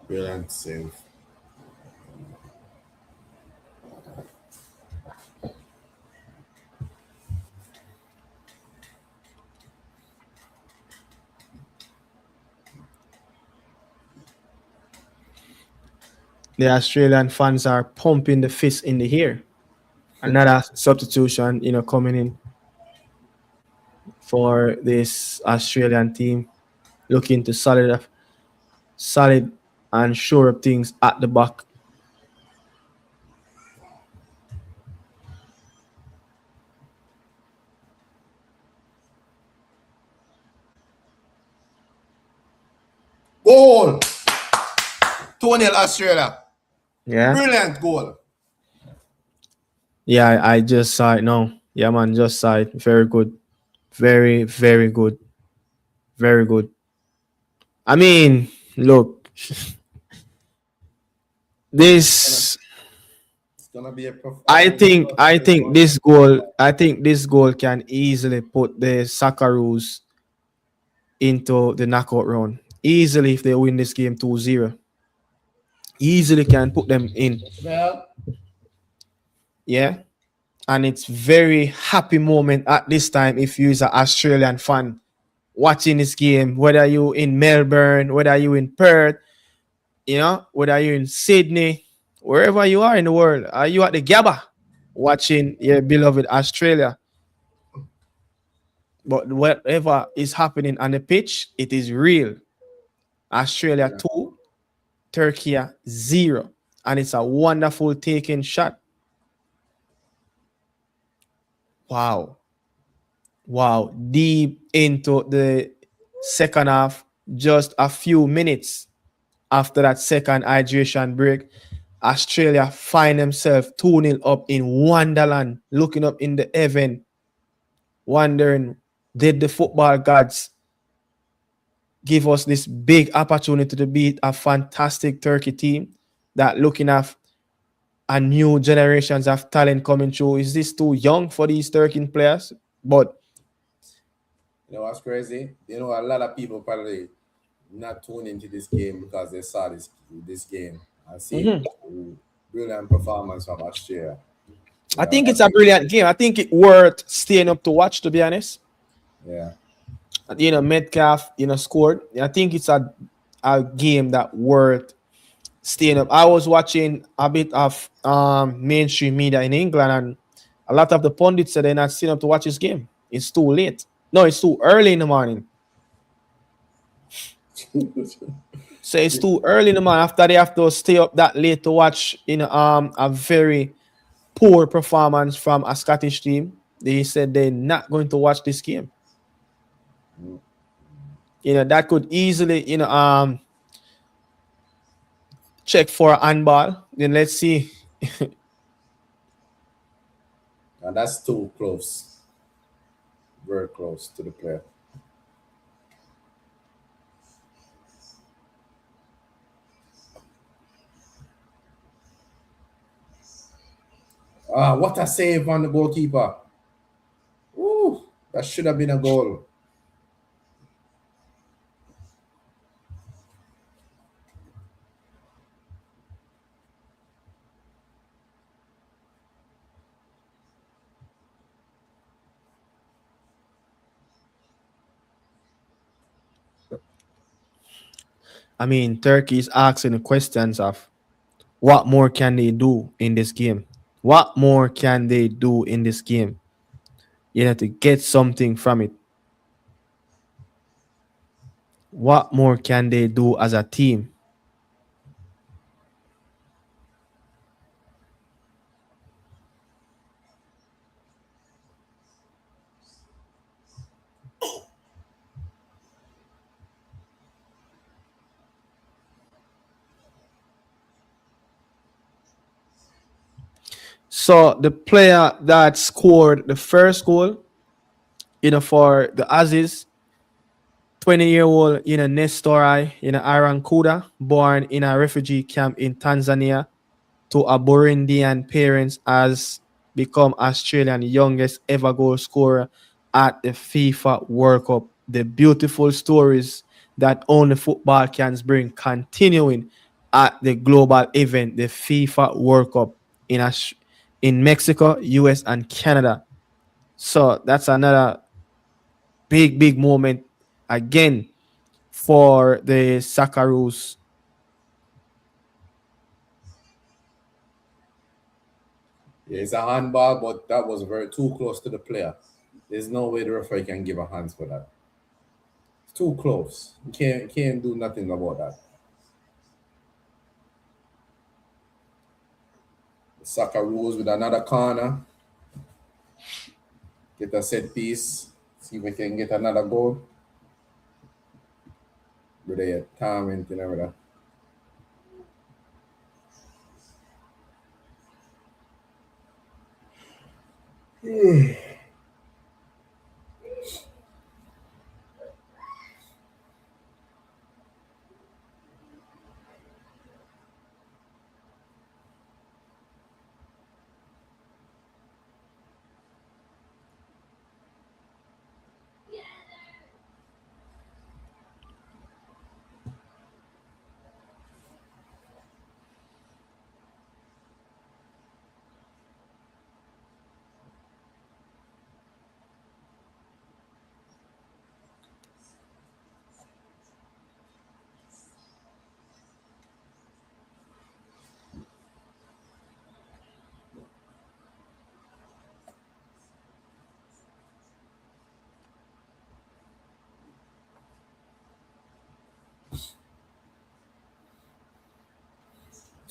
Brilliant save. The Australian fans are pumping the fist in the air. Another substitution, coming in for this Australian team, looking to solid and shore up things at the back. Goal! 2-0 Australia. Yeah, Brilliant goal. yeah, I just saw it now. Yeah, man, just saw it. Very good, very, very good, very good. I mean, look, this. It's gonna be a I performance think plus I think result. this goal. I think this goal can easily put the Socceroos into the knockout round. Easily, if they win this game 2-0, easily can put them in. Well, Yeah. And it's very happy moment at this time if you is an Australian fan watching this game, whether you in Melbourne, whether you in Perth, whether you in Sydney, wherever you are in the world, are you at the Gabba watching your beloved Australia? But whatever is happening on the pitch, it is real. Australia yeah. 2, Turkey 0. And it's a wonderful taken shot. Wow. Wow. Deep into the second half, just a few minutes after that second hydration break, Australia find themselves 2-0 up in Wonderland, looking up in the heaven, wondering, did the football gods give us this big opportunity to beat a fantastic Turkey team that looking at a new generations of talent coming through? Is this too young for these Turkish players? But You know what's crazy? You know, a lot of people probably not tune into this game because they saw this game and see mhm, brilliant performance from Australia. You I know, think I it's a think brilliant game. I think it's worth staying up to watch, to be honest. yeah. Metcalf, scored. I think it's a game that worth staying up. I was watching a bit of mainstream media in England, and a lot of the pundits said they're not staying up to watch this game. It's too late. No, it's too early in the morning. So it's too early in the morning. After they have to stay up that late to watch a very poor performance from a Scottish team. They said they're not going to watch this game. That could easily check for a handball. Then let's see. And that's too close. very close to the player. Ah, what a save on the goalkeeper. Ooh, that should have been a goal. I mean, Turkey is asking the questions of what more can they do in this game? What more can they do in this game? You know, to get something from it. What more can they do as a team? So the player that scored the first goal, for the Aziz, 20-year-old, Nestorai, Aran Kuda, born in a refugee camp in Tanzania to a Burundian parents, has become Australian youngest ever goal scorer at the FIFA World Cup. The beautiful stories that only football can bring continuing at the global event, the FIFA World Cup in Mexico, US, and Canada. So that's another big, big moment again for the Socceroos. Yeah, it's a handball, but that was very too close to the player. There's no way the referee can give a hands for that. It's too close. You can't do nothing about that. The soccer rules with another corner. Get a set piece. See if we can get another goal. With a timing and everything.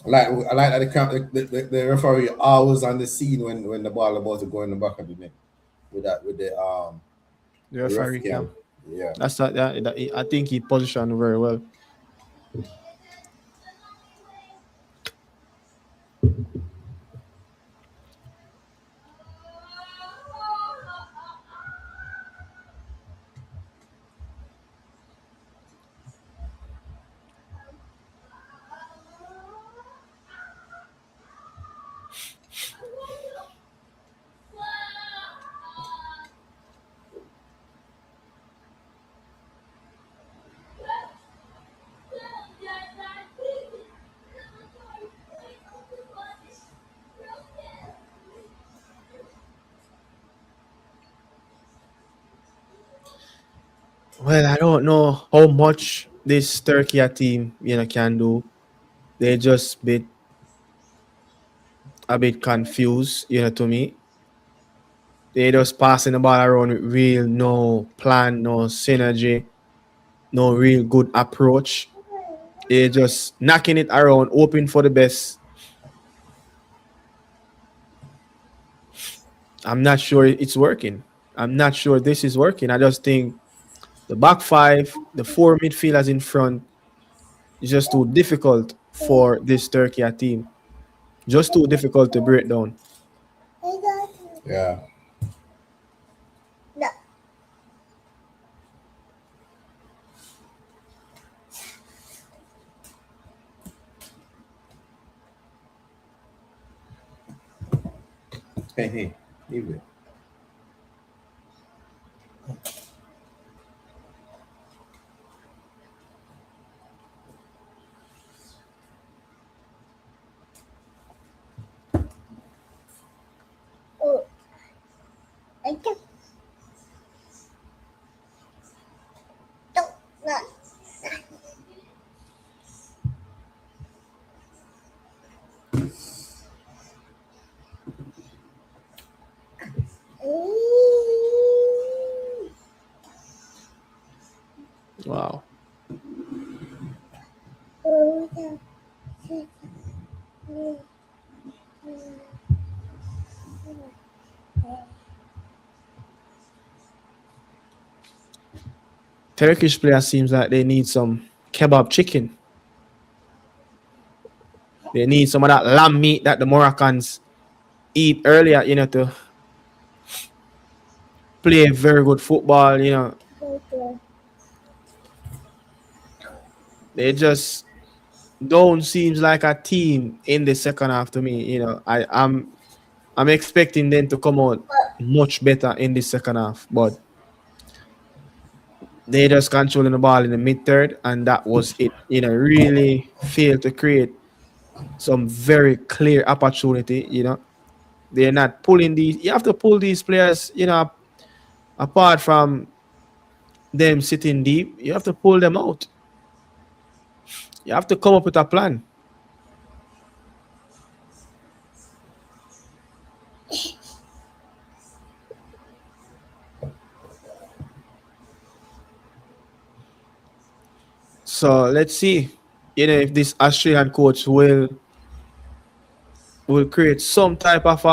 I like that the referee always on the scene when the ball about to go in the back of the net with that with The the ref referee cam. cam. Yeah. That's I think he positioned very well. Well, I don't know how much this Turkey team, can do. They just a bit confused, to me. They just passing the ball around with real no plan, no synergy, no real good approach. They just knocking it around, hoping for the best. I'm not sure it's working. I'm not sure this is working. I just think the back five, the four midfielders in front, is just too difficult for this Turkey team. Just too difficult to break down. Yeah. Hey, hey, leave it. Wow. Turkish players seems like they need some kebab chicken. They need some of that lamb meat that the Moroccans eat earlier, to play very good football. They just don't seems like a team in the second half to me. I'm expecting them to come out much better in the second half, but they just controlling the ball in the mid third, and that was it. Really failed to create some very clear opportunity. They're not pulling these. You have to pull these players. Apart from them sitting deep, you have to pull them out. You have to come up with a plan. So let's see. If this Australian coach will create some type of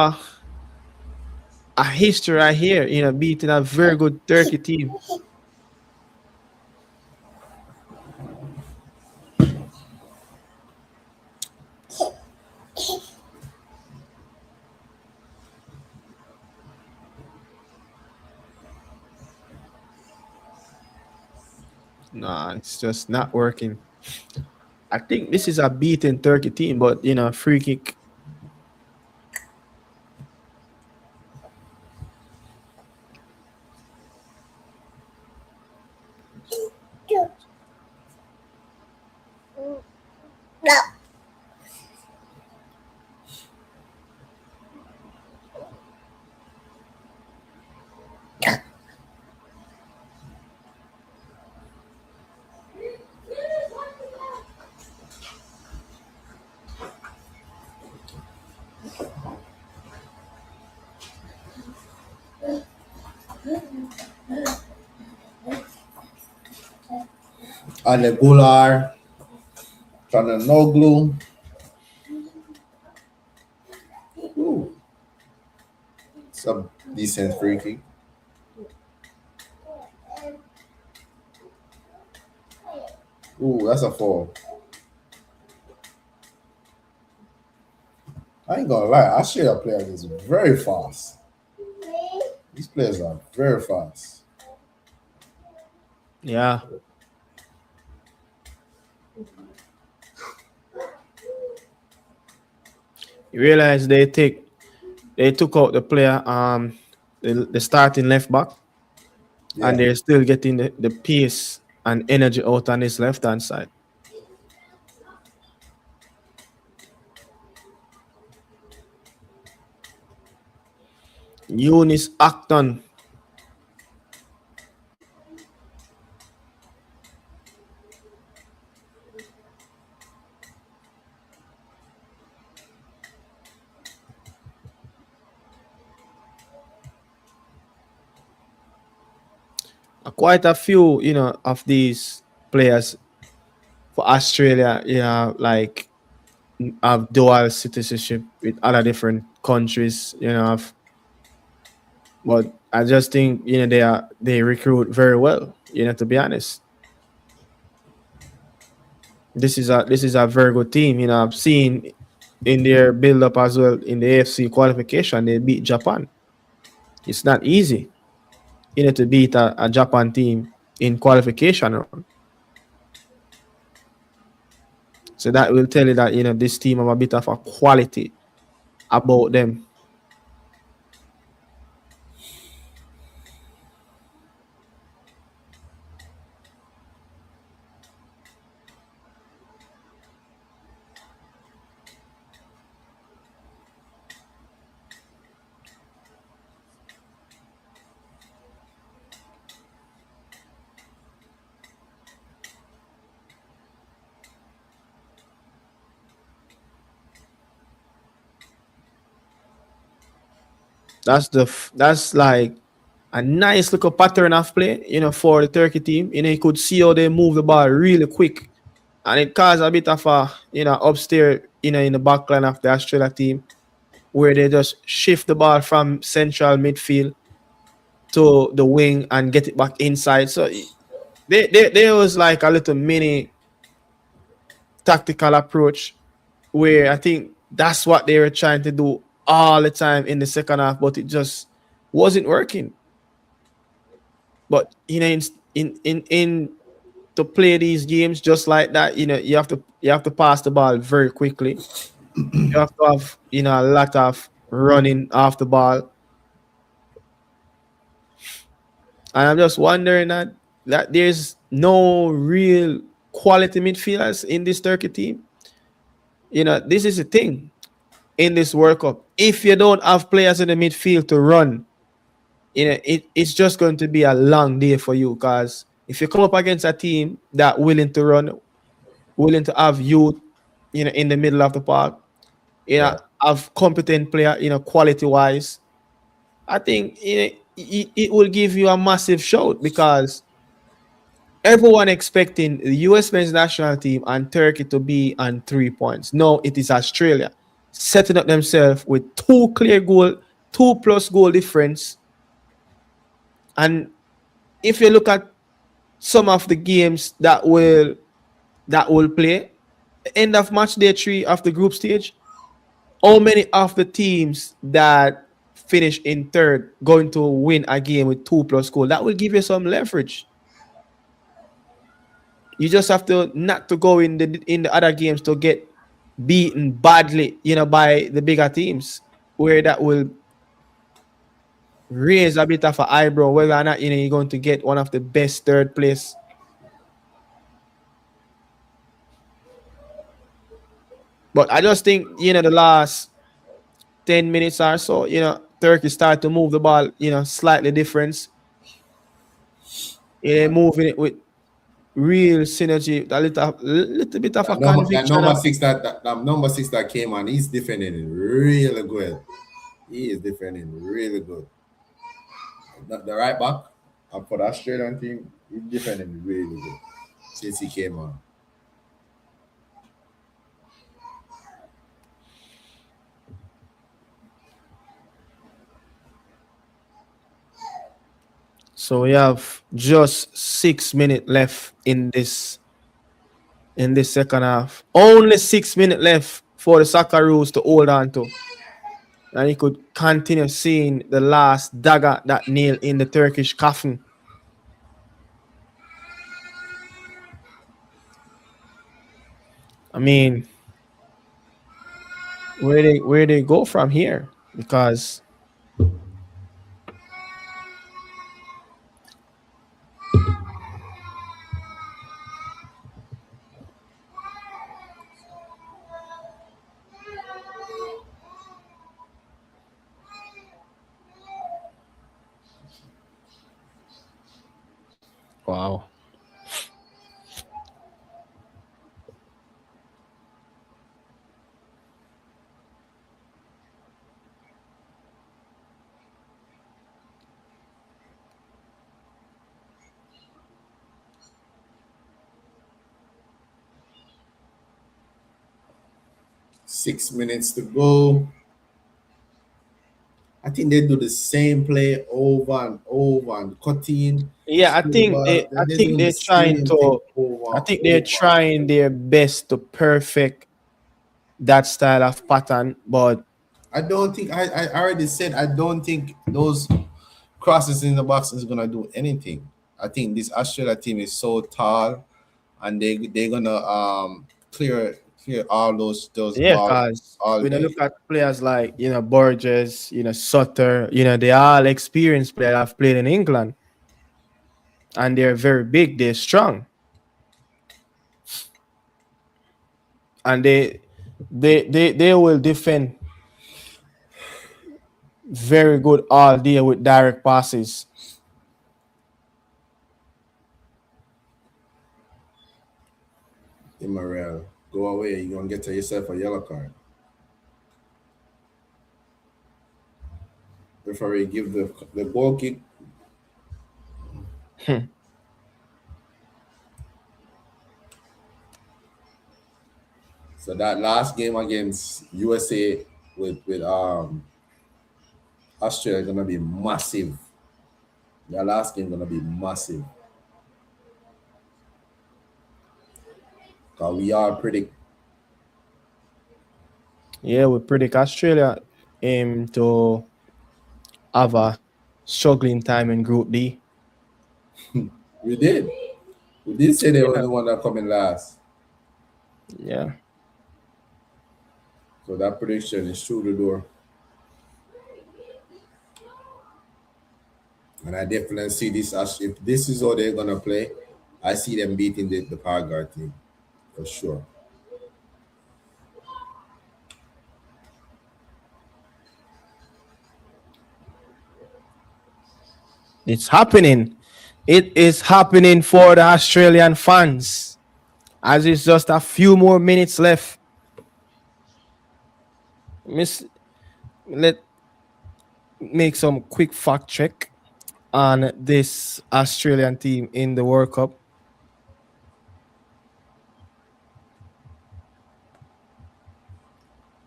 a history right here. Beating a very good Turkey team. Nah, it's just not working. I think this is a beaten Turkey team, but free kick. And the Gular, Chananoglu. Ooh, some decent free kick. Ooh, that's a foul. I ain't gonna lie, Australia players is very fast. These players are very fast. Yeah. You realize they took out the player, the starting left back, and Yeah. they're still getting the pace and energy out on his left hand side. Eunice Acton. Quite a few, of these players for Australia, like have dual citizenship with other different countries, but I just think, they recruit very well, to be honest. This is a very good team. I've seen in their build up as well in the AFC qualification, they beat Japan. It's not easy, to beat a Japan team in qualification round. So that will tell you that this team have a bit of a quality about them. That's like a nice little pattern of play, for the Turkey team. You could see how they move the ball really quick, and it caused a bit of a upstairs, in the back line of the Australia team, where they just shift the ball from central midfield to the wing and get it back inside. So there was like a little mini tactical approach where I think that's what they were trying to do all the time in the second half, but it just wasn't working. But in to play these games just like that, you have to pass the ball very quickly. You have to have a lot of running off the ball, and I'm just wondering that there's no real quality midfielders in this Turkey team. This is the thing in this World Cup. If you don't have players in the midfield to run, it's just going to be a long day for you. Because if you come up against a team that willing to run, willing to have youth, in the middle of the park, Yeah. have competent player, quality wise, I think it will give you a massive shout because everyone expecting the US men's national team and Turkey to be on 3 points. No, it is Australia setting up themselves with two clear goal, 2+ goal difference. And if you look at some of the games that will play, end of match day 3 of the group stage, how many of the teams that finish in third going to win a game with 2+ goal? That will give you some leverage. You just have to not to go in the other games to get beaten badly, by the bigger teams, where that will raise a bit of an eyebrow whether or not you're going to get one of the best third place. But I just think the last 10 minutes or so, Turkey started to move the ball, slightly different. Moving it with real synergy, a little bit of a That conviction. number six that number six that came on, he's defending really good. He is defending really good. The right back for the Australian team, he's defending really good since he came on. So we have just 6 minutes left in this second half. Only 6 minutes left for the Socceroos to hold on to. And you could continue seeing the last dagger that nailed in the Turkish coffin. I mean, where they go from here? Because wow. 6 minutes to go. I think they do the same play over and over and cutting. Yeah, I Through the think ball. they I They're think doing the they're trying same thing to over I and think they're over. trying their best to perfect that style of pattern, but I don't think I already said I don't think those crosses in the box is gonna do anything. I think this Australia team is so tall and they're gonna clear all those yeah, balls because all when you day. look at players like Borges, Sutter, they all experienced players have played in England, and they're very big, they're strong, and they will defend very good all day with direct passes. Immoral, go away. You're gonna get yourself a yellow card. referee give the goal kick. So that last game against USA with Australia gonna be massive. That last game gonna be massive. Cause we are predict Yeah, we predict Australia to have a struggling time in Group D. we did. We did say they were Yeah, the one that coming last. yeah. So that prediction is through the door. And I definitely see this as if this is how they're gonna play, I see them beating the Paraguay team for sure. It's happening. It is happening for the Australian fans. As it's just a few more minutes left. Miss, let make some quick fact check on this Australian team in the World Cup.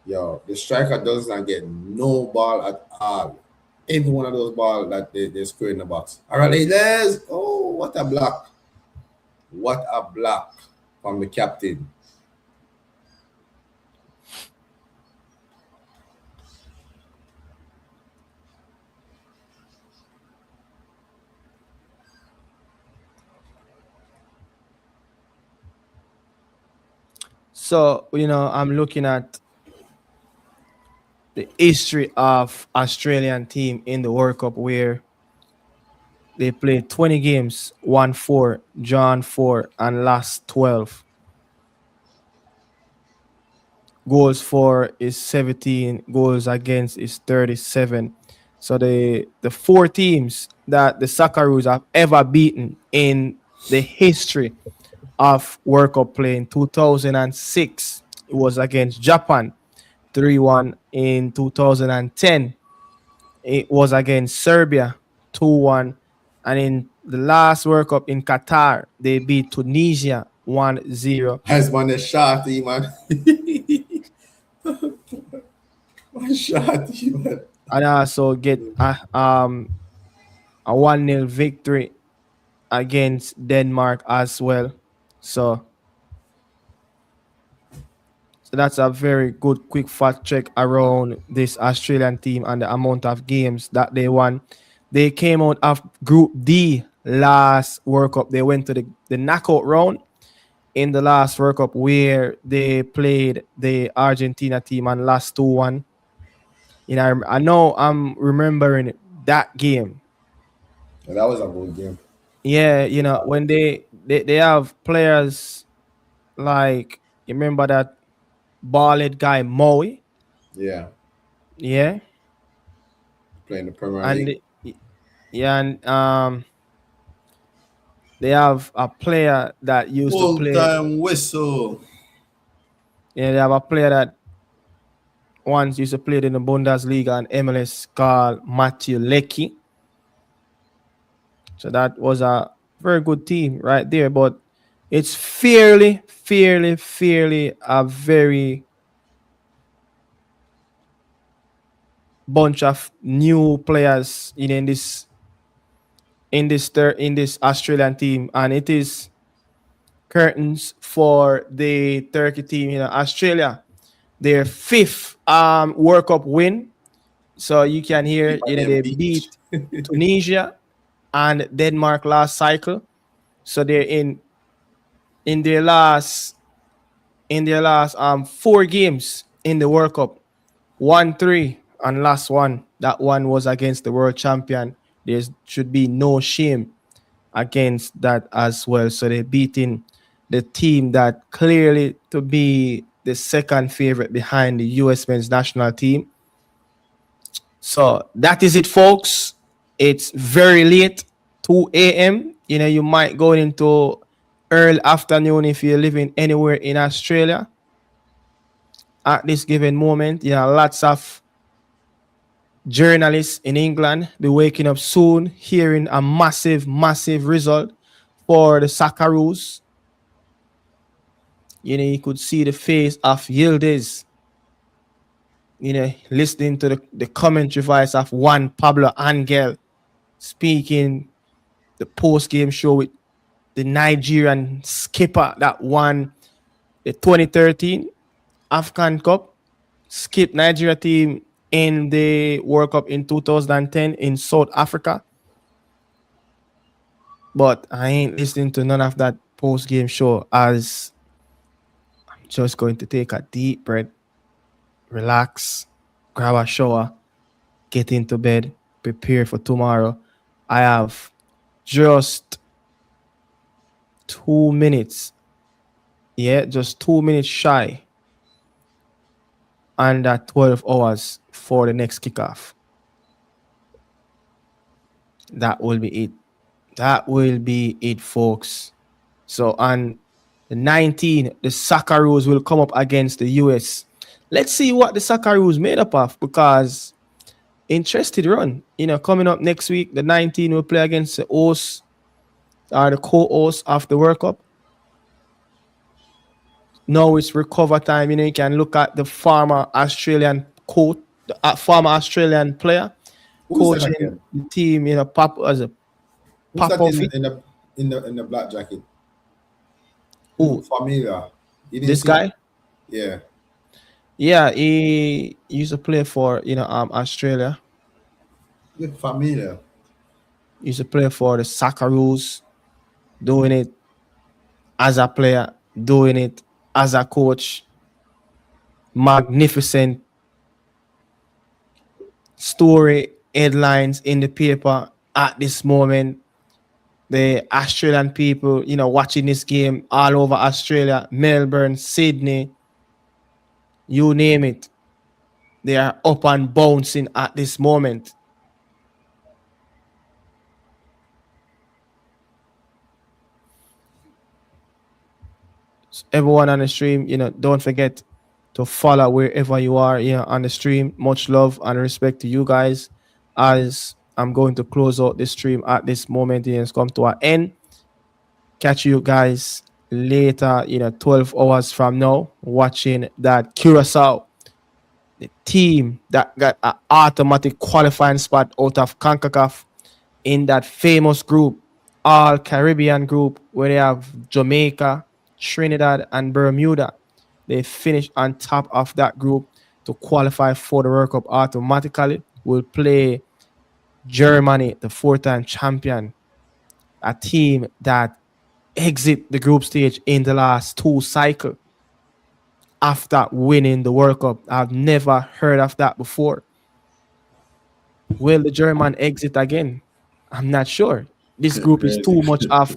Yo, the striker does not get no ball at all. Every one of those balls that they score in the box. All right, ladies. Oh, what a block. What a block from the captain. So, I'm looking at the history of Australian team in the World Cup where they played 20 games, won 4, drawn 4, and lost 12. Goals for is 17, goals against is 37. So the four teams that the Socceroos have ever beaten in the history of World Cup play in 2006, it was against Japan, 3-1. In 2010, it was against Serbia, 2-1. And in the last World Cup in Qatar, they beat Tunisia 1-0. Has one a shot, man. One shot, man. And also get a 1-0 victory against Denmark as well. So that's a very good quick fact check around this Australian team and the amount of games that they won. They came out of Group D last World Cup. They went to the knockout round in the last World Cup where they played the Argentina team and lost 2-1. I know I'm remembering that game. And that was a good game. Yeah, when they have players like, you remember that bald guy Moe? Yeah, Yeah. playing the Premier And League. yeah, and they have a player that used to Full play. time whistle. Yeah, they have a player that once used to play in the Bundesliga and MLS called Matthew Leckie. So that was a very good team right there. But it's fairly a very bunch of new players in this Australian team, and it is curtains for the Turkey team. Australia, their fifth World Cup win. So you can hear, Keep on them they beach. beat Tunisia and Denmark last cycle. So they're in their last 4 games in the World Cup, 1-3 and last one. That one was against the world champion. There should be no shame against that as well. So they're beating the team that clearly to be the second favorite behind the US men's national team. So that is it, folks. It's very late, 2 a.m. You might go into early afternoon if you're living anywhere in Australia at this given moment. Lots of journalists in England be waking up soon, hearing a massive, massive result for the Socceroos. You could see the face of Yildiz, listening to the commentary voice of Juan Pablo Angel speaking the post game show with the Nigerian skipper that won the 2013 Afghan Cup, skipped Nigeria team in the World Cup in 2010 in South Africa. But I ain't listening to none of that post game show as I'm just going to take a deep breath, relax, grab a shower, get into bed, prepare for tomorrow. I have just 2 minutes. Yeah, just 2 minutes shy under 12 hours for the next kickoff. That will be it. That will be it, folks. So on the 19th, the Socceroos will come up against the US. Let's see what the Socceroos made up of because interested run. Coming up next week, the 19th will play against the host or the co-host of the World Cup. Now it's recover time. You can look at the former Australian coach, the former Australian player Who's that coaching again? the team. Pop as a Who's that Popovic. in the black jacket? He Oh, look familiar. You didn't this see him? guy. Yeah. Yeah, he used to play for Australia. Look familiar. He used to play for the Socceroos, doing it as a player, doing it as a coach. Magnificent story headlines in the paper at this moment. The Australian people, watching this game all over Australia, Melbourne, Sydney, you name it. They are up and bouncing at this moment. So everyone on the stream, don't forget to follow wherever you are, on the stream. Much love and respect to you guys. As I'm going to close out the stream at this moment, it's come to an end. Catch you guys later, 12 hours from now, watching that Curacao, the team that got an automatic qualifying spot out of CONCACAF in that famous group, all Caribbean group, where they have Jamaica, Trinidad, and Bermuda. They finish on top of that group to qualify for the World Cup automatically. Will play Germany, the four-time champion, a team that exit the group stage in the last two cycles after winning the World Cup. I've never heard of that before. Will the German exit again? I'm not sure. This group is Crazy. too much of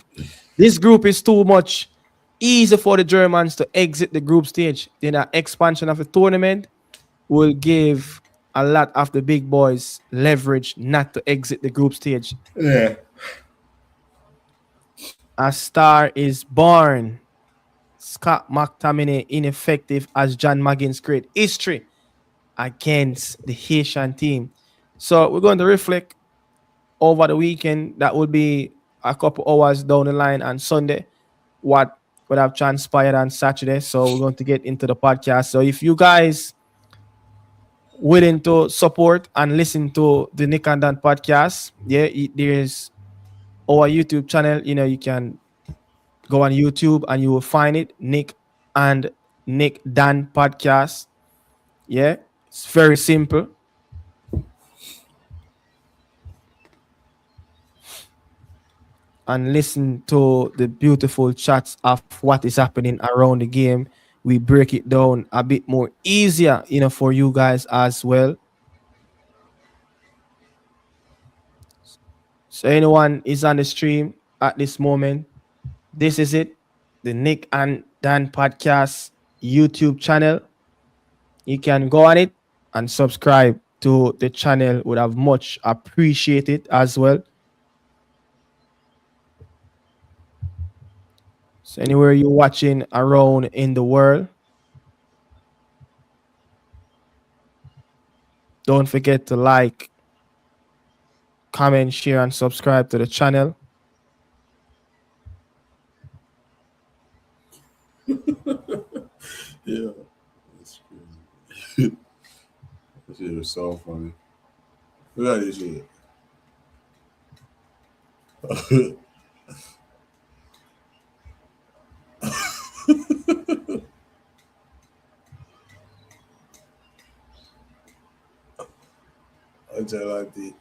this group is too much easy for the Germans to exit the group stage. Then an expansion of the tournament will give a lot of the big boys leverage not to exit the group stage. Yeah. A star is born. Scott McTominay ineffective as John McGinn's create history against the Haitian team. So we're going to reflect over the weekend. That would be a couple hours down the line on Sunday. What would have transpired on Saturday. So we're going to get into the podcast. So if you guys willing to support and listen to the Nick and Dan podcast, yeah, there's our YouTube channel. You can go on YouTube and you will find it, and Nick Dan podcast. Yeah, it's very simple. And listen to the beautiful chats of what is happening around the game. We break it down a bit more easier, for you guys as well. So anyone is on the stream at this moment, this is it. The Nick and Dan podcast YouTube channel. You can go on it and subscribe to the channel. Would have much appreciated as well. So anywhere you're watching around in the world, Don't forget to like, comment, share, and subscribe to the channel. Yeah, that's crazy. This shit is so funny. Look at this shit. I tell like the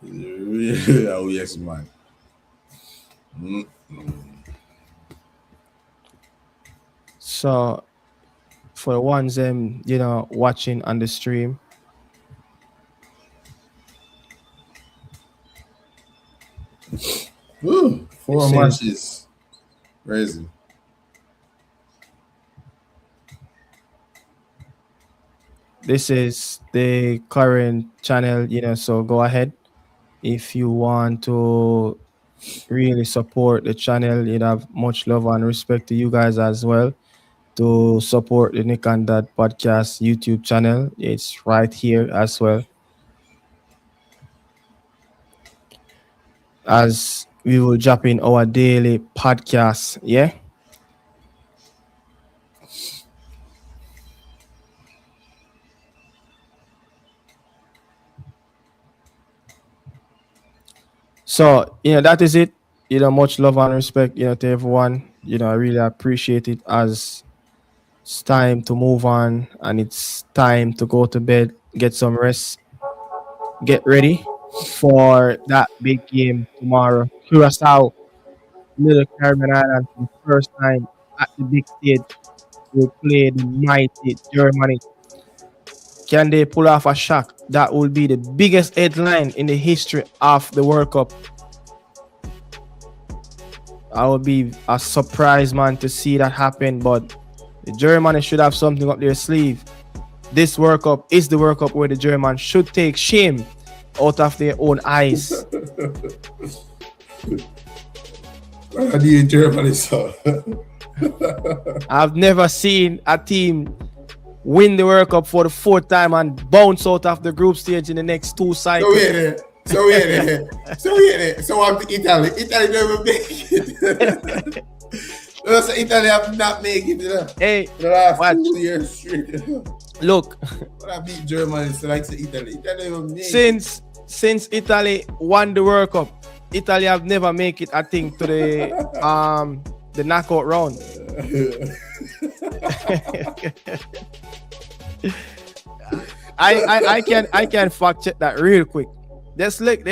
really oh yes man. So for the ones watching on the stream, Ooh, 4 this is matches. Crazy. the current channel, so go ahead if you want to really support the channel. You'd have much love and respect to you guys as well to support the Nick and Dad podcast YouTube channel. It's right here as well, as we will drop in our daily podcast. Yeah. So, that is it. Much love and respect, to everyone. I really appreciate it, as it's time to move on and it's time to go to bed, get some rest, get ready for that big game tomorrow. Curacao, Little Caribbean Island, for the first time at the big stage, will play the mighty Germany. Can they pull off a shock? That will be the biggest headline in the history of the World Cup. I would be a surprise, man, to see that happen. But the Germans should have something up their sleeve. This World Cup is the World Cup where the Germans should take shame out of their own eyes. I need Germany, so. I've never seen a team win the World Cup for the 4th time and bounce out of the group stage in the next 2 cycles. So I'm Italy. Italy never make it. So Italy have not made it. Hey, the last watch. 2 years straight. Look. When I beat Germany, so like Italy. Italy never made it. Since Italy won the World Cup, Italy have never make it, I think, to the knockout round. I can fact check that real quick. Let's look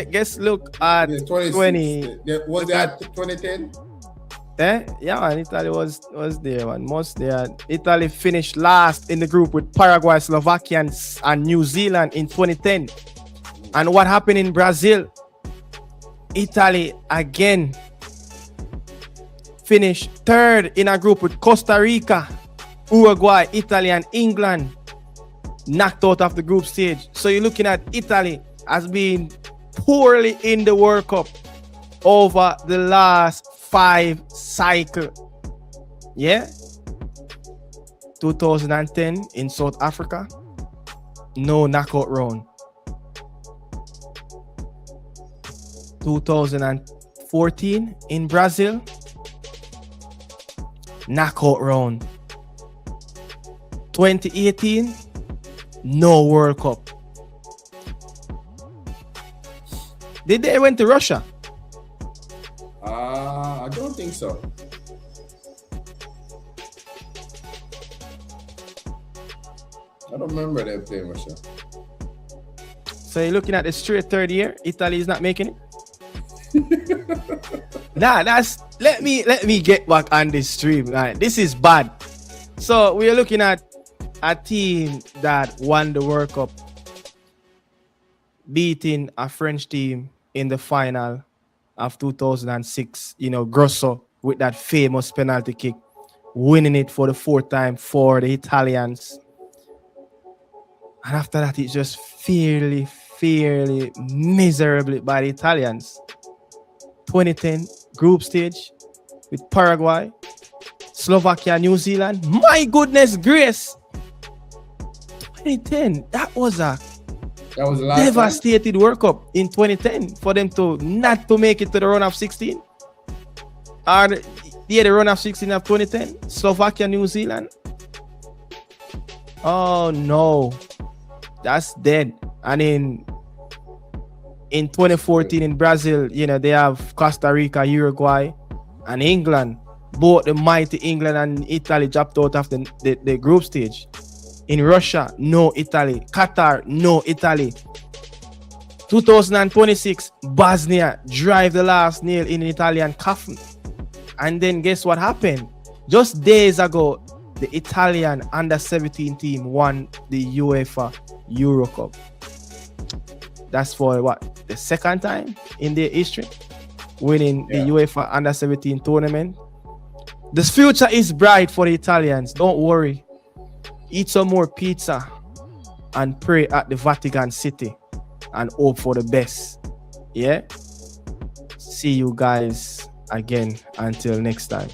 at 20. Was that 2010? Yeah, and Italy was there, man. Italy finished last in the group with Paraguay, Slovakia, and New Zealand in 2010. And what happened in Brazil? Italy again finished 3rd in a group with Costa Rica, Uruguay, Italy, and England, knocked out of the group stage. So you're looking at Italy as being poorly in the World Cup over the last 5 cycles. Yeah. 2010 in South Africa, no knockout round. 2014 in Brazil, knockout round. 2018, no World Cup. Did they went to Russia? I don't think so. I don't remember them playing Russia. So you're looking at the straight 3rd year, Italy is not making it. Let me get back on this stream. Right? This is bad. So we are looking at a team that won the World Cup, beating a French team in the final of 2006. Grosso with that famous penalty kick, winning it for the 4th time for the Italians. And after that, it's just fairly miserably by the Italians. 2010 group stage with Paraguay, Slovakia, New Zealand. My goodness grace. 2010, that was a That was the last time. Devastated World Cup in 2010 for them to not to make it to the run of 16. Or the run of 16 of 2010, Slovakia, New Zealand. Oh no, that's dead. And in 2014 in Brazil, they have Costa Rica, Uruguay, and England. Both the mighty England and Italy dropped out of the group stage. In Russia, no Italy. Qatar, no Italy. 2026, Bosnia drive the last nail in an Italian coffin. And then guess what happened? Just days ago, the Italian under-17 team won the UEFA Euro Cup. That's for what? The second time in their history winning the UEFA under-17 tournament. The future is bright for the Italians. Don't worry. Eat some more pizza and pray at the Vatican City and hope for the best. Yeah? See you guys again until next time.